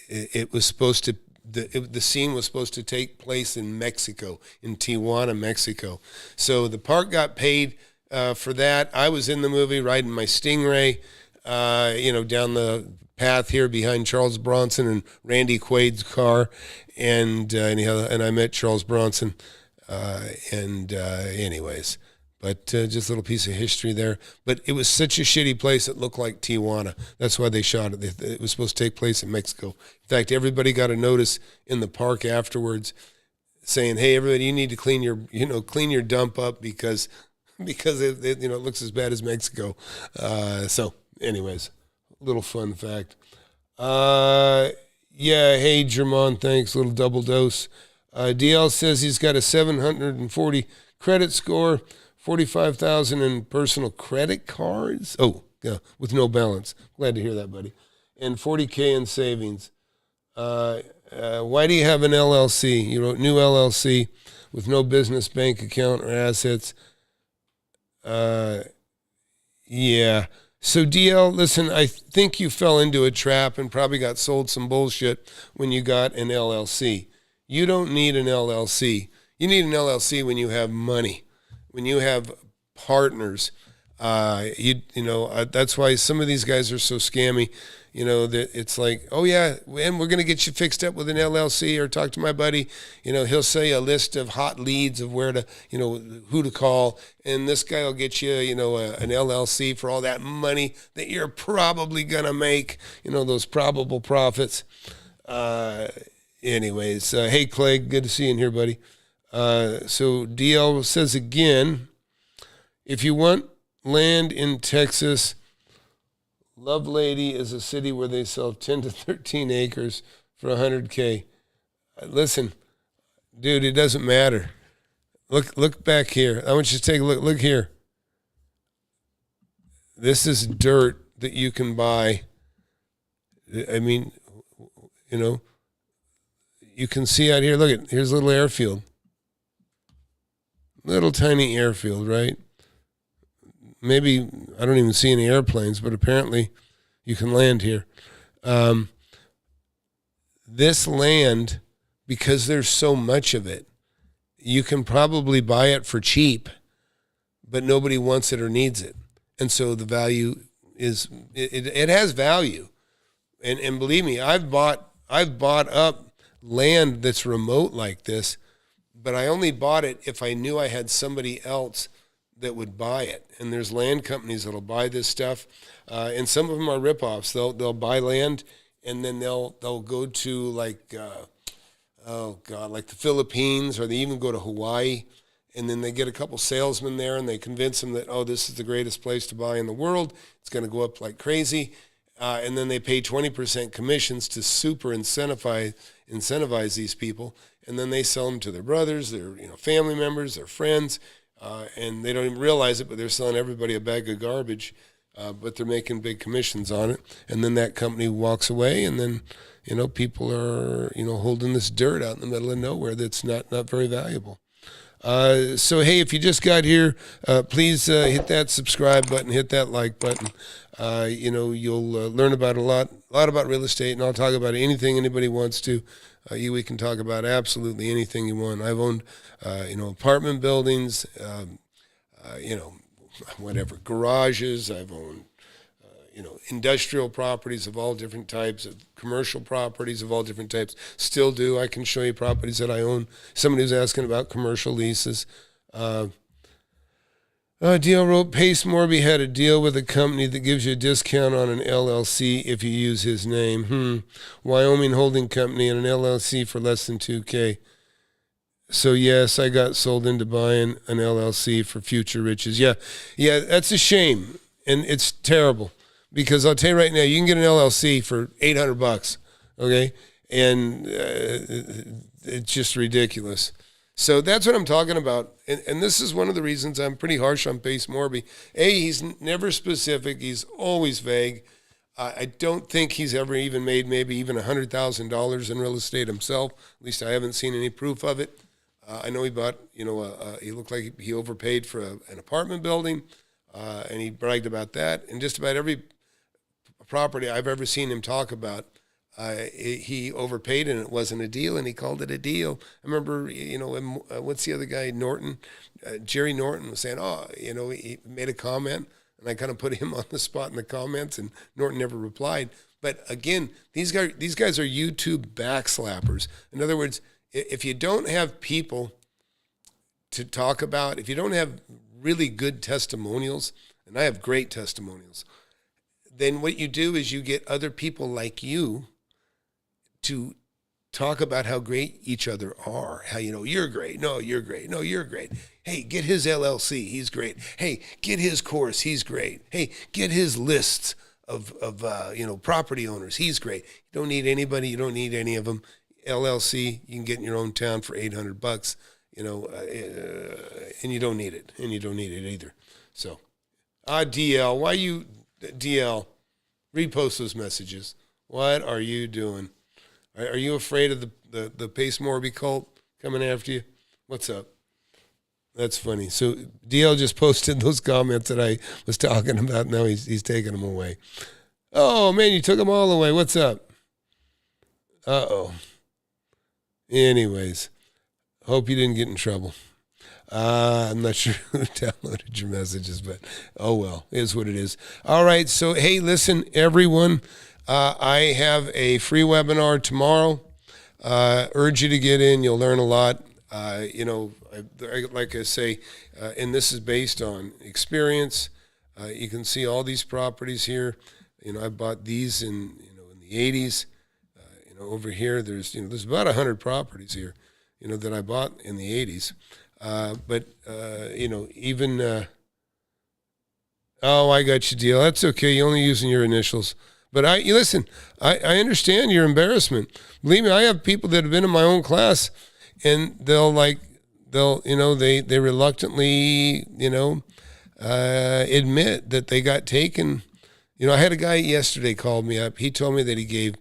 it was supposed to. The scene was supposed to take place in Mexico, in Tijuana, Mexico. So the park got paid for that. I was in the movie riding my Stingray, down the path here behind Charles Bronson and Randy Quaid's car, and I met Charles Bronson. Anyways, but just a little piece of history there. But it was such a shitty place, it looked like Tijuana. That's why they shot it. It was supposed to take place in Mexico. In fact, everybody got a notice in the park afterwards saying, "Hey, everybody, you need to clean your dump up because it looks as bad as Mexico." So, anyways, little fun fact. Hey, Jermon, thanks. Little double dose. DL says he's got a 740 credit score, 45,000 in personal credit cards. Oh, yeah, with no balance. Glad to hear that, buddy. And 40K in savings. Why do you have an LLC? You wrote new LLC with no business bank account or assets. Yeah. So DL, listen, I think you fell into a trap and probably got sold some bullshit when you got an LLC. You don't need an LLC. You need an LLC when you have money, when you have partners. That's why some of these guys are so scammy. That it's like, oh yeah, and we're gonna get you fixed up with an LLC, or talk to my buddy. He'll say a list of hot leads of where to, who to call, and this guy will get you, an LLC for all that money that you're probably gonna make. Those probable profits. Anyways, hey Clay, good to see you in here, buddy. So DL says again, if you want land in Texas, Lovelady is a city where they sell 10 to 13 acres for $100K. Listen, dude, it doesn't matter. Look back here. I want you to take a look. Look here. This is dirt that you can buy. I mean, you can see out here. Look, here's a little airfield. Little tiny airfield, right? Maybe I don't even see any airplanes, but apparently you can land here. This land, because there's so much of it, you can probably buy it for cheap, but nobody wants it or needs it. And so the value is, it has value. And believe me, I've bought up land that's remote like this, but I only bought it if I knew I had somebody else that would buy it. And there's land companies that'll buy this stuff, and some of them are ripoffs. They'll buy land, and then they'll go to like the Philippines, or they even go to Hawaii, and then they get a couple salesmen there, and they convince them that, oh, this is the greatest place to buy in the world. It's going to go up like crazy, and then they pay 20% commissions to super incentivize these people, and then they sell them to their brothers, their family members, their friends. And they don't even realize it, but they're selling everybody a bag of garbage. but they're making big commissions on it. And then that company walks away, and then, people are, holding this dirt out in the middle of nowhere that's not very valuable. So, hey, if you just got here, please hit that subscribe button, hit that like button. You'll learn about a lot about real estate, and I'll talk about anything anybody wants to. We can talk about absolutely anything you want. I've owned, apartment buildings, whatever, garages. I've owned, industrial properties of all different types, commercial properties of all different types. Still do. I can show you properties that I own. Somebody was asking about commercial leases. DL wrote, Pace Morby had a deal with a company that gives you a discount on an LLC if you use his name. Wyoming Holding Company and an LLC for less than $2,000. So, yes, I got sold into buying an LLC for future riches. Yeah, that's a shame, and it's terrible. Because I'll tell you right now, you can get an LLC for $800, okay? And it's just ridiculous. So that's what I'm talking about. And this is one of the reasons I'm pretty harsh on Pace Morby. He's never specific. He's always vague. I don't think he's ever even made maybe even $100,000 in real estate himself. At least I haven't seen any proof of it. I know he bought, he looked like he overpaid for an apartment building, and he bragged about that. And just about every property I've ever seen him talk about, he overpaid and it wasn't a deal, and he called it a deal. I remember, what's the other guy, Norton? Jerry Norton was saying, he made a comment, and I kind of put him on the spot in the comments, and Norton never replied. But again, these guys are YouTube backslappers. In other words, if you don't have people to talk about, if you don't have really good testimonials, and I have great testimonials, then what you do is you get other people like you to talk about how great each other are. How, you're great. No, you're great. No, you're great. Hey, get his LLC. He's great. Hey, get his course. He's great. Hey, get his lists of property owners. He's great. You don't need anybody. You don't need any of them. LLC, you can get in your own town for $800, and you don't need it. And you don't need it either. So, DL, why you... DL, repost those messages. What are you doing? Are you afraid of the Pace Morby cult coming after you? What's up? That's funny. So DL just posted those comments that I was talking about. Now he's taking them away. Oh, man, you took them all away. What's up? Uh-oh. Anyways, hope you didn't get in trouble. I'm not sure who downloaded your messages, but oh well, it is what it is. All right, so hey, listen, everyone, I have a free webinar tomorrow. Urge you to get in. You'll learn a lot. Like I say, and this is based on experience. You can see all these properties here. I bought these in the 80s. Over here, there's about 100 properties here, that I bought in the 80s. I got you, deal. That's okay. You're only using your initials. But I understand your embarrassment. Believe me, I have people that have been in my own class, and they reluctantly, admit that they got taken. I had a guy yesterday called me up. He told me that he gave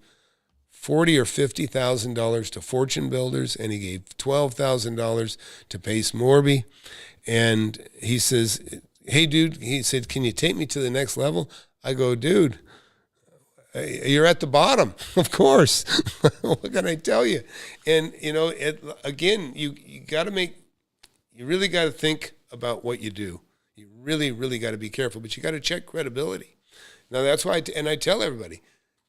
$40,000 or $50,000 to fortune builders, and he gave $12,000 to Pace Morby. And he says, hey, dude, he said, can you take me to the next level? I go, dude, you're at the bottom, of course. What can I tell you? And, again, you really got to think about what you do. You really, really got to be careful, but you got to check credibility. Now, that's why, I tell everybody,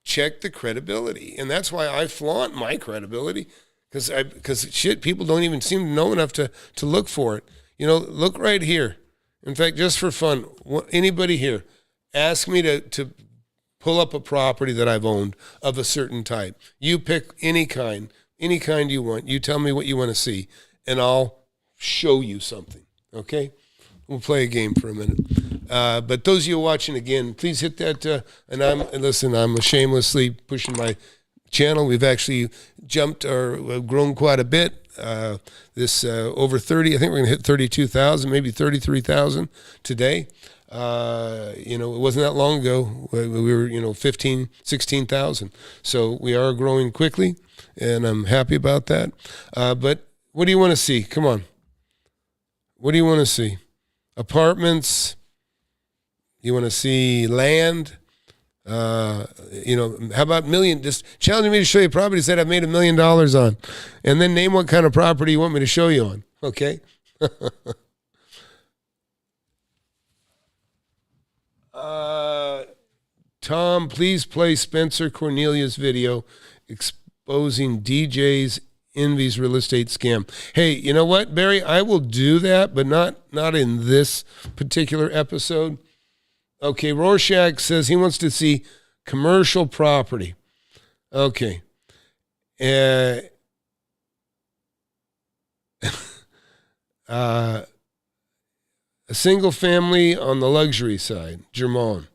check the credibility. And that's why I flaunt my credibility, because people don't even seem to know enough to look for it. Look right here. In fact, just for fun, anybody here, ask me to pull up a property that I've owned of a certain type. You pick any kind you want. You tell me what you want to see, and I'll show you something, okay? We'll play a game for a minute. But those of you watching again, please hit that. I'm shamelessly pushing my channel. We've actually grown quite a bit. Over 30, I think we're going to hit 32,000, maybe 33,000 today. It wasn't that long ago. We were, 15, 16,000. So we are growing quickly, and I'm happy about that. But what do you want to see? Come on. What do you want to see? Apartments? You want to see land? How about million? Just challenging me to show you properties that I've made $1 million on, and then name what kind of property you want me to show you on. Okay. Tom, please play Spencer Cornelia's video exposing DJ's Envy's real estate scam. Hey, you know what, Barry? I will do that, but not in this particular episode. Okay, Rorschach says he wants to see commercial property. Okay. A single family on the luxury side, Jermon.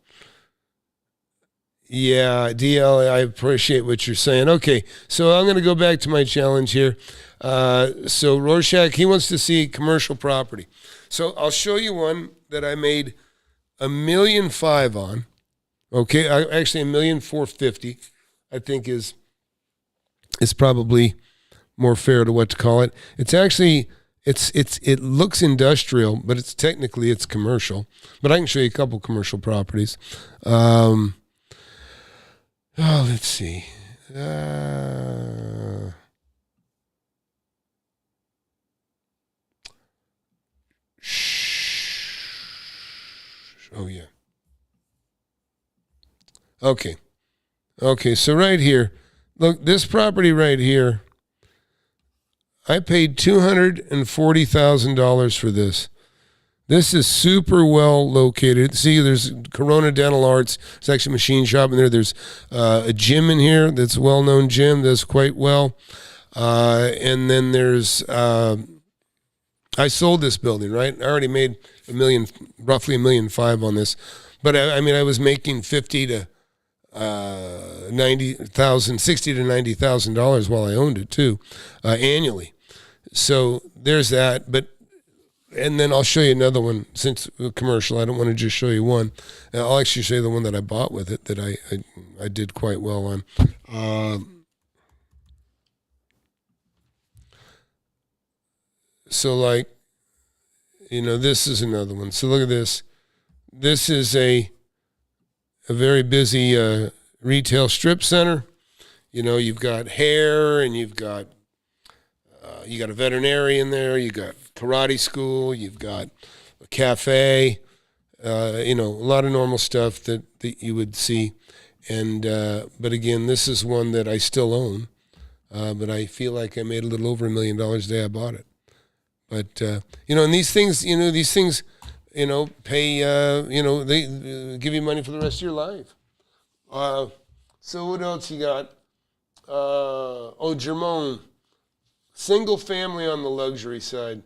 Yeah, DL, I appreciate what you're saying. Okay, so I'm going to go back to my challenge here. So Rorschach, he wants to see commercial property. So I'll show you one that I made $1.5 million on. Okay, actually $1,450,000, I think is probably more fair to what to call it. It's actually it looks industrial, but it's technically commercial. But I can show you a couple commercial properties. Let's see. Oh, yeah. Okay. So right here, look, this property right here, I paid $240,000 for this. This is super well located. See, there's Corona Dental Arts. There's actually a machine shop in there. There's a gym in here that's a well-known gym that's quite well. And then there's, I sold this building, right? I already made roughly $1.5 million on this. But I was making $60,000 to $90,000 while I owned it too, annually. So there's that. And then I'll show you another one, since commercial. I don't want to just show you one. I'll actually show you the one that I bought with it that I did quite well on. So this is another one. So look at this. This is a very busy retail strip center. You've got hair, and you've got a veterinarian there. You got karate school. You've got a cafe. A lot of normal stuff that you would see. And but again, this is one that I still own. But I feel like I made a little over $1 million the day I bought it. But and these things, pay. They give you money for the rest of your life. So what else you got? Jermon. Single family on the luxury side.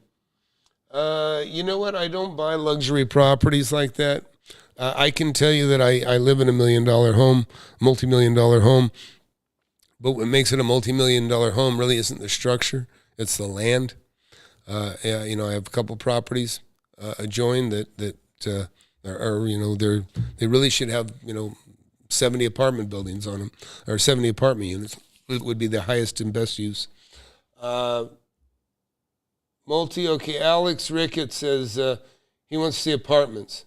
You know what? I don't buy luxury properties like that. I can tell you that I live in $1 million home, multi-million-dollar home. But what makes it a multi-million-dollar home really isn't the structure. It's the land. I have a couple properties adjoined that are they really should have 70 apartment buildings on them, or 70 apartment units. It would be the highest and best use. Alex Rickett says he wants to see apartments.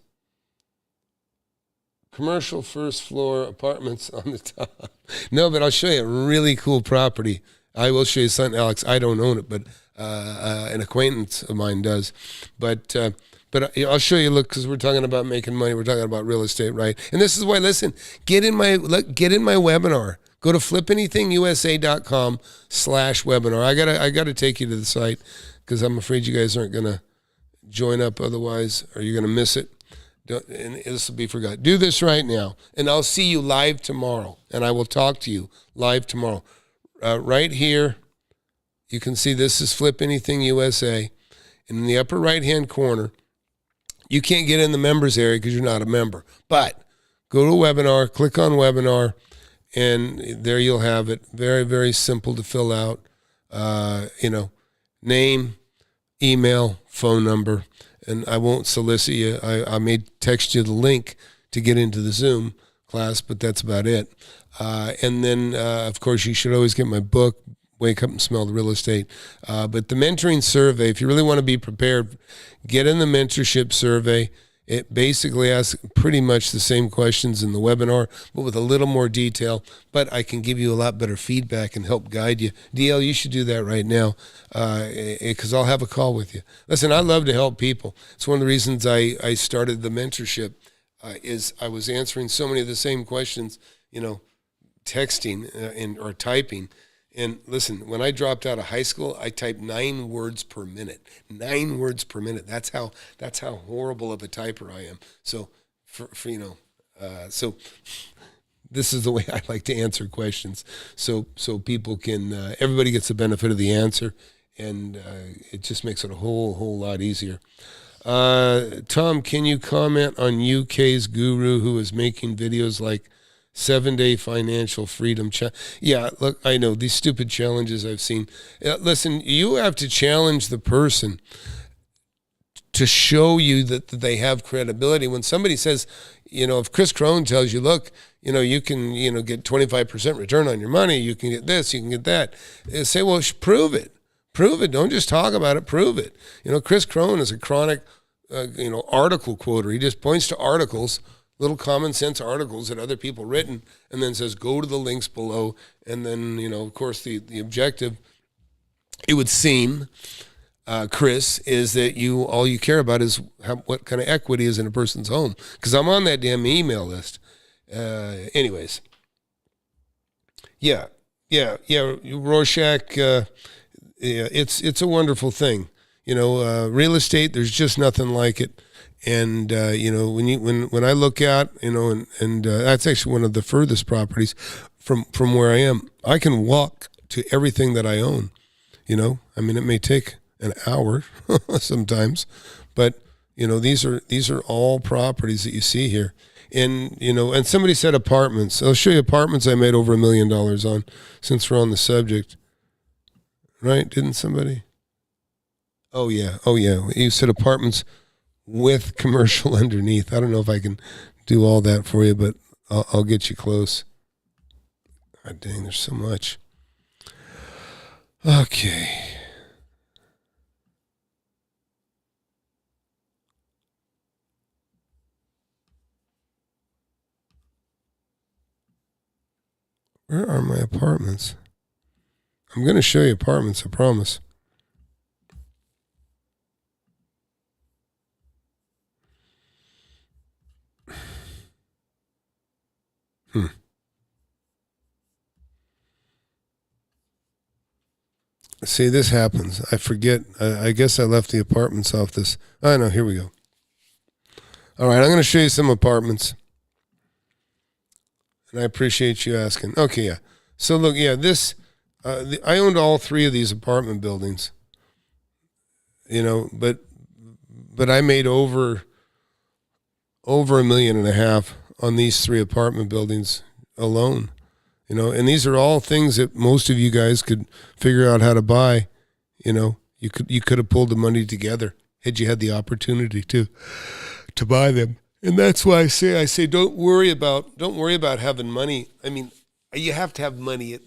Commercial first floor apartments on the top. No, but I'll show you a really cool property. I will show you something, Alex. I don't own it, but an acquaintance of mine does. But I'll show you. Look, because we're talking about making money. We're talking about real estate, right? And this is why. Listen, get in my webinar. Go to FlipAnythingUSA.com/webinar. I gotta take you to the site because I'm afraid you guys aren't gonna join up otherwise, or you're gonna miss it. And this will be forgotten. Do this right now, and I'll see you live tomorrow, and I will talk to you live tomorrow. Right here, you can see this is Flip Anything USA, and in the upper right-hand corner, you can't get in the members area because you're not a member. But go to webinar, click on webinar, and there you'll have it. Very, very simple to fill out. Name, email, phone number. and I won't solicit you. I may text you the link to get into the Zoom class, but that's about it. And then, of course, you should always get my book, Wake Up and Smell the Real Estate. But the mentoring survey, if you really want to be prepared, get in the mentorship survey. It basically asks pretty much the same questions in the webinar, but with a little more detail. But I can give you a lot better feedback and help guide you. DL, you should do that right now because I'll have a call with you. Listen, I love to help people. It's one of the reasons I started the mentorship is I was answering so many of the same questions, texting or typing. And listen, when I dropped out of high school, I typed 9 words per minute. 9 words per minute. That's how horrible of a typer I am. So, so this is the way I like to answer questions. So people can, everybody gets the benefit of the answer, and it just makes it a whole lot easier. Tom, can you comment on UK's guru who is making videos like 7-day financial freedom? Yeah, look, I know these stupid challenges I've seen. Listen, you have to challenge the person to show you that they have credibility. When somebody says, if Chris Crone tells you, look, you can, get 25% return on your money, you can get this, you can get that. Say, well, prove it. Prove it. Don't just talk about it. Prove it. Chris Crone is a chronic, article quoter. He just points to articles, little common sense articles that other people written, and then says, go to the links below. And then, of course, the objective, it would seem, Chris, is that all you care about is what kind of equity is in a person's home. Because I'm on that damn email list. Anyways. Yeah, Rorschach, it's a wonderful thing. Real estate, there's just nothing like it. And when I look out, and that's actually one of the furthest properties from where I am. I can walk to everything that I own. It may take an hour sometimes, but these are all properties that you see here. And and somebody said apartments. I'll show you apartments I made over $1 million on, since we're on the subject. Right? Didn't somebody? Oh yeah. You said apartments with commercial underneath. I don't know if I can do all that for you, but I'll get you close. God dang, there's so much. Okay. Where are my apartments? I'm going to show you apartments, I promise. See, this happens. I forget. I guess I left the apartments off this. Oh, no, here we go. All right, I'm going to show you some apartments. And I appreciate you asking. Okay, yeah. So, look, yeah, this, I owned all 3 of these apartment buildings. But I made over $1.5 million on these 3 apartment buildings alone. And these are all things that most of you guys could figure out how to buy. You could have pulled the money together had you had the opportunity to buy them. And that's why I say don't worry about having money. I mean, you have to have money. You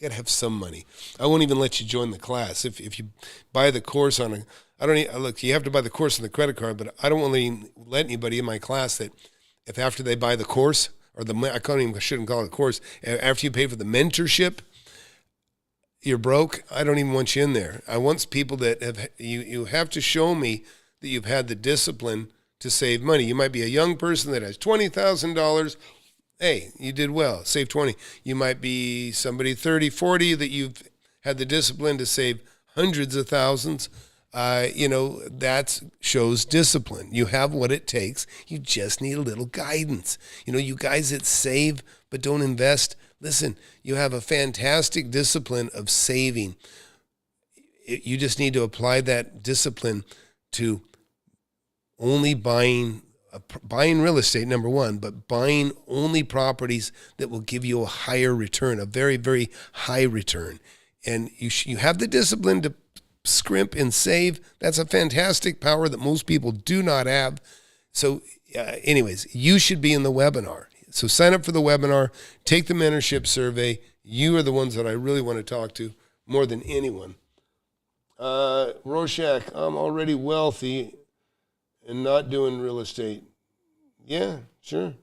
got to have some money. I won't even let you join the class if you buy the course on look, you have to buy the course on the credit card, but I don't want to let anybody in my class that if after they buy the course, or I shouldn't call it a course, after you pay for the mentorship, you're broke. I don't even want you in there. I want people that you have to show me that you've had the discipline to save money. You might be a young person that has $20,000. Hey, you did well. Save 20. You might be somebody 30, 40 that you've had the discipline to save hundreds of thousands. That shows discipline. You have what it takes. You just need a little guidance. You guys that save but don't invest, listen, you have a fantastic discipline of saving. You just need to apply that discipline to only buying real estate, number one, but buying only properties that will give you a higher return, a very, very high return. And you have the discipline scrimp and save. That's a fantastic power that most people do not have. So anyways, you should be in the webinar. So sign up for the webinar, take the mentorship survey. You are the ones that I really want to talk to more than anyone. Rorschach, I'm already wealthy and not doing real estate. Yeah, sure.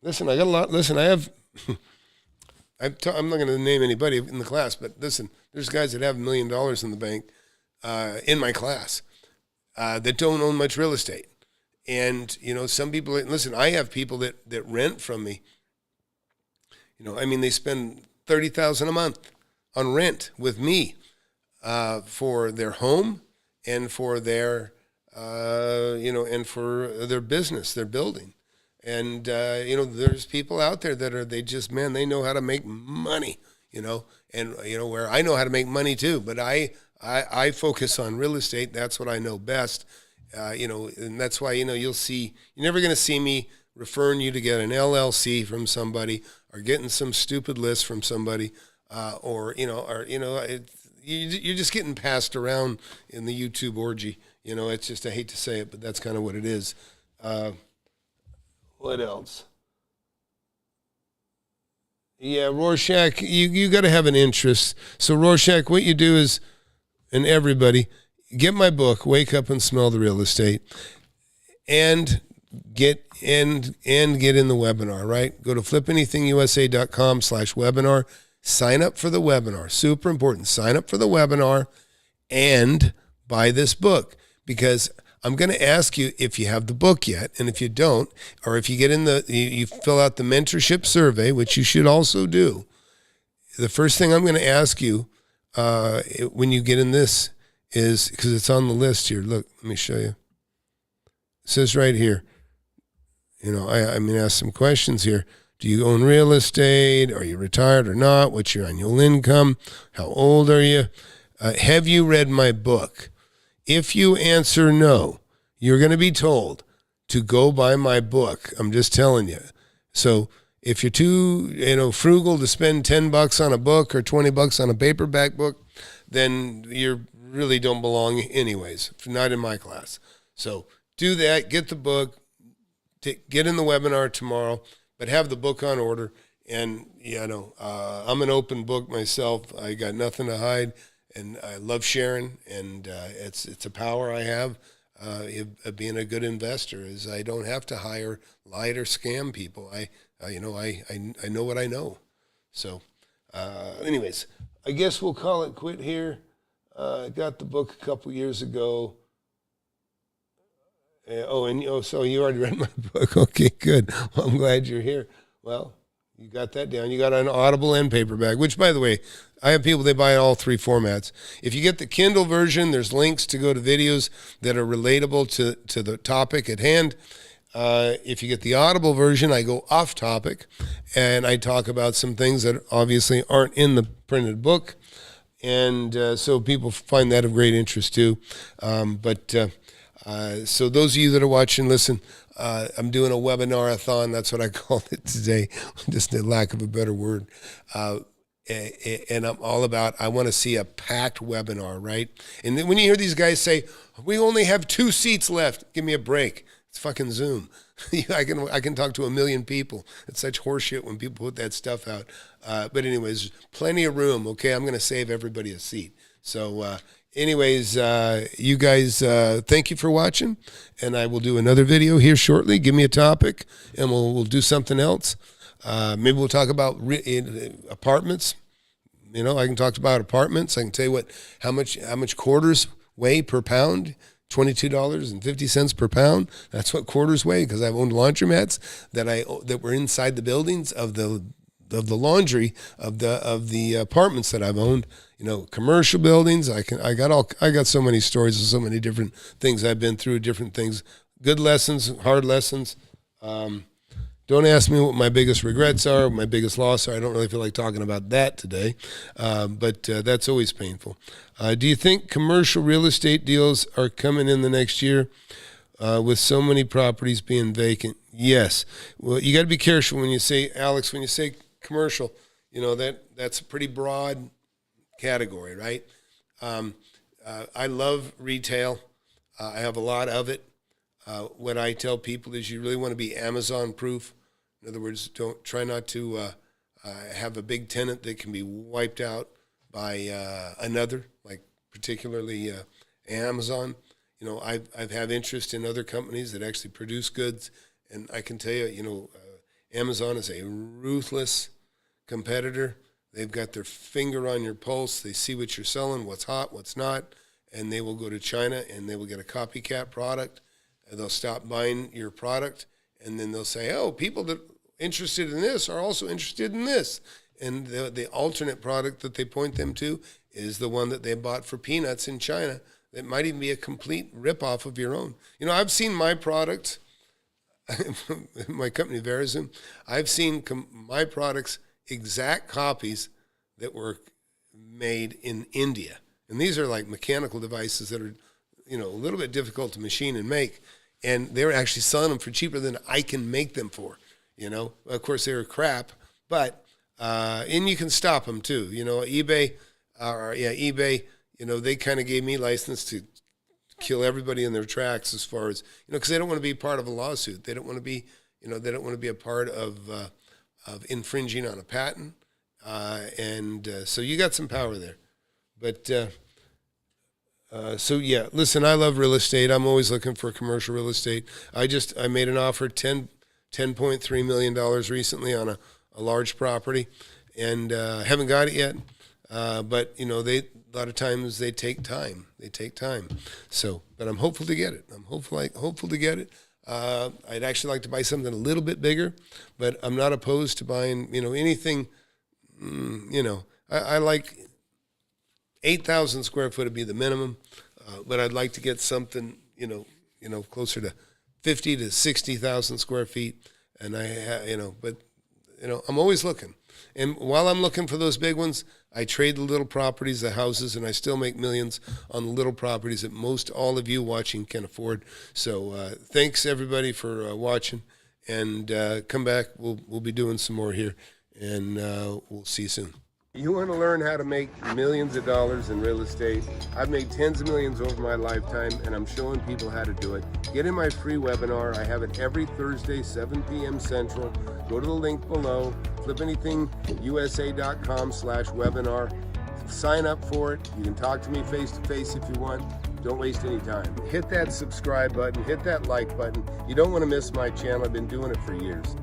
Listen, I got a lot. Listen, I have, I'm not going to name anybody in the class, but listen, there's guys that have $1 million in the bank in my class that don't own much real estate. And, some people, listen, I have people that rent from me. They spend $30,000 a month on rent with me for their home and for their, and for their business, their building. And, there's people out there that they know how to make money, where I know how to make money too, but I focus on real estate. That's what I know best. And that's why, you'll see, you're never going to see me referring you to get an LLC from somebody or getting some stupid list from somebody, you're just getting passed around in the YouTube orgy. It's just, I hate to say it, but that's kind of what it is. What else? Yeah, Rorschach, you got to have an interest. So Rorschach, what you do is, and everybody, get my book, Wake Up and Smell the Real Estate, and get in the webinar, right? Go to FlipAnythingUSA.com/webinar. Sign up for the webinar. Super important. Sign up for the webinar and buy this book, because I'm going to ask you if you have the book yet, and if you don't, or if you get you fill out the mentorship survey, which you should also do. The first thing I'm going to ask you when you get in this is, because it's on the list here. Look, let me show you. It says right here, I'm going to ask some questions here. Do you own real estate? Are you retired or not? What's your annual income? How old are you? Have you read my book? If you answer no, you're going to be told to go buy my book. I'm just telling you. So if you're too, frugal to spend $10 on a book or $20 on a paperback book, then you really don't belong anyways, not in my class. So do that, get the book, get in the webinar tomorrow, but have the book on order. And, I'm an open book myself. I got nothing to hide, and I love sharing, and it's a power I have of being a good investor, is I don't have to hire, lie, or scam people. I know what I know. So anyways, I guess we'll call it quit here. I got the book a couple years ago. So you already read my book. Okay, good. Well, I'm glad you're here. Well, you got that down. You got an Audible and paperback, which, by the way, I have people, they buy all three formats. If you get the Kindle version, there's links to go to videos that are relatable to the topic at hand. If you get the Audible version, I go off topic, and I talk about some things that obviously aren't in the printed book. And so people find that of great interest too. So those of you that are watching, listen, I'm doing a webinar-a-thon. That's what I called it today, just a lack of a better word. And I'm all about, I want to see a packed webinar, right? And then when you hear these guys say, we only have 2 seats left, give me a break. It's fucking Zoom. I can talk to 1 million people. It's such horseshit when people put that stuff out. But anyways, plenty of room. Okay, I'm going to save everybody a seat. So anyways, you guys, thank you for watching. And I will do another video here shortly. Give me a topic, and we'll do something else. Maybe we'll talk about apartments. I can talk about apartments. I can tell you how much quarters weigh per pound. $22.50 per pound. That's what quarters weigh, because I've owned laundromats that were inside the buildings of the laundry of the apartments that I've owned. Commercial buildings. I got so many stories of so many different things I've been through, different things, good lessons, hard lessons. Don't ask me what my biggest regrets are, what my biggest loss are. I don't really feel like talking about that today, but that's always painful. Do you think commercial real estate deals are coming in the next year with so many properties being vacant? Yes. Well, you got to be careful when you say, Alex, when you say commercial, that's a pretty broad category, right? I love retail. I have a lot of it. What I tell people is you really want to be Amazon proof. In other words, don't try not to have a big tenant that can be wiped out by another, like particularly Amazon. You know, I've had interest in other companies that actually produce goods, and I can tell you, you know, Amazon is a ruthless competitor. They've got their finger on your pulse. They see what you're selling, what's hot, what's not, and they will go to China and they will get a copycat product. And they'll stop buying your product, and then they'll say, oh, people that are interested in this are also interested in this. And the alternate product that they point them to is the one that they bought for peanuts in China that might even be a complete ripoff of your own. You know, I've seen my product, my company Verizon, I've seen my products exact copies that were made in India. And these are like mechanical devices that are, you know, a little bit difficult to machine and make. And they're actually selling them for cheaper than I can make them for, you know. Of course, they're crap, but, and you can stop them too. You know, eBay, you know, they kind of gave me license to kill everybody in their tracks as far as, you know, because they don't want to be part of a lawsuit. They don't want to be, you know, they don't want to be a part of infringing on a patent. So you got some power there. But, so yeah, listen, I love real estate. I'm always looking for commercial real estate. I made an offer, $10.3 million recently on a large property, and haven't got it yet. But you know, a lot of times they take time. So, but I'm hopeful to get it. I'm hopeful to get it. I'd actually like to buy something a little bit bigger, but I'm not opposed to buying, you know, anything. You know, I like 8,000 square foot would be the minimum, but I'd like to get something, you know, closer to 50 to 60,000 square feet. And but I'm always looking. And while I'm looking for those big ones, I trade the little properties, the houses, and I still make millions on the little properties that most all of you watching can afford. So thanks everybody for watching, and come back. We'll be doing some more here, and we'll see you soon. You want to learn how to make millions of dollars in real estate? I've made tens of millions over my lifetime, and I'm showing people how to do it. Get in my free webinar. I have it every Thursday, 7 p.m. Central. Go to the link below, FlipAnythingUSA.com/webinar. Sign up for it. You can talk to me face to face if you want. Don't waste any time. Hit that subscribe button. Hit that like button. You don't want to miss my channel. I've been doing it for years.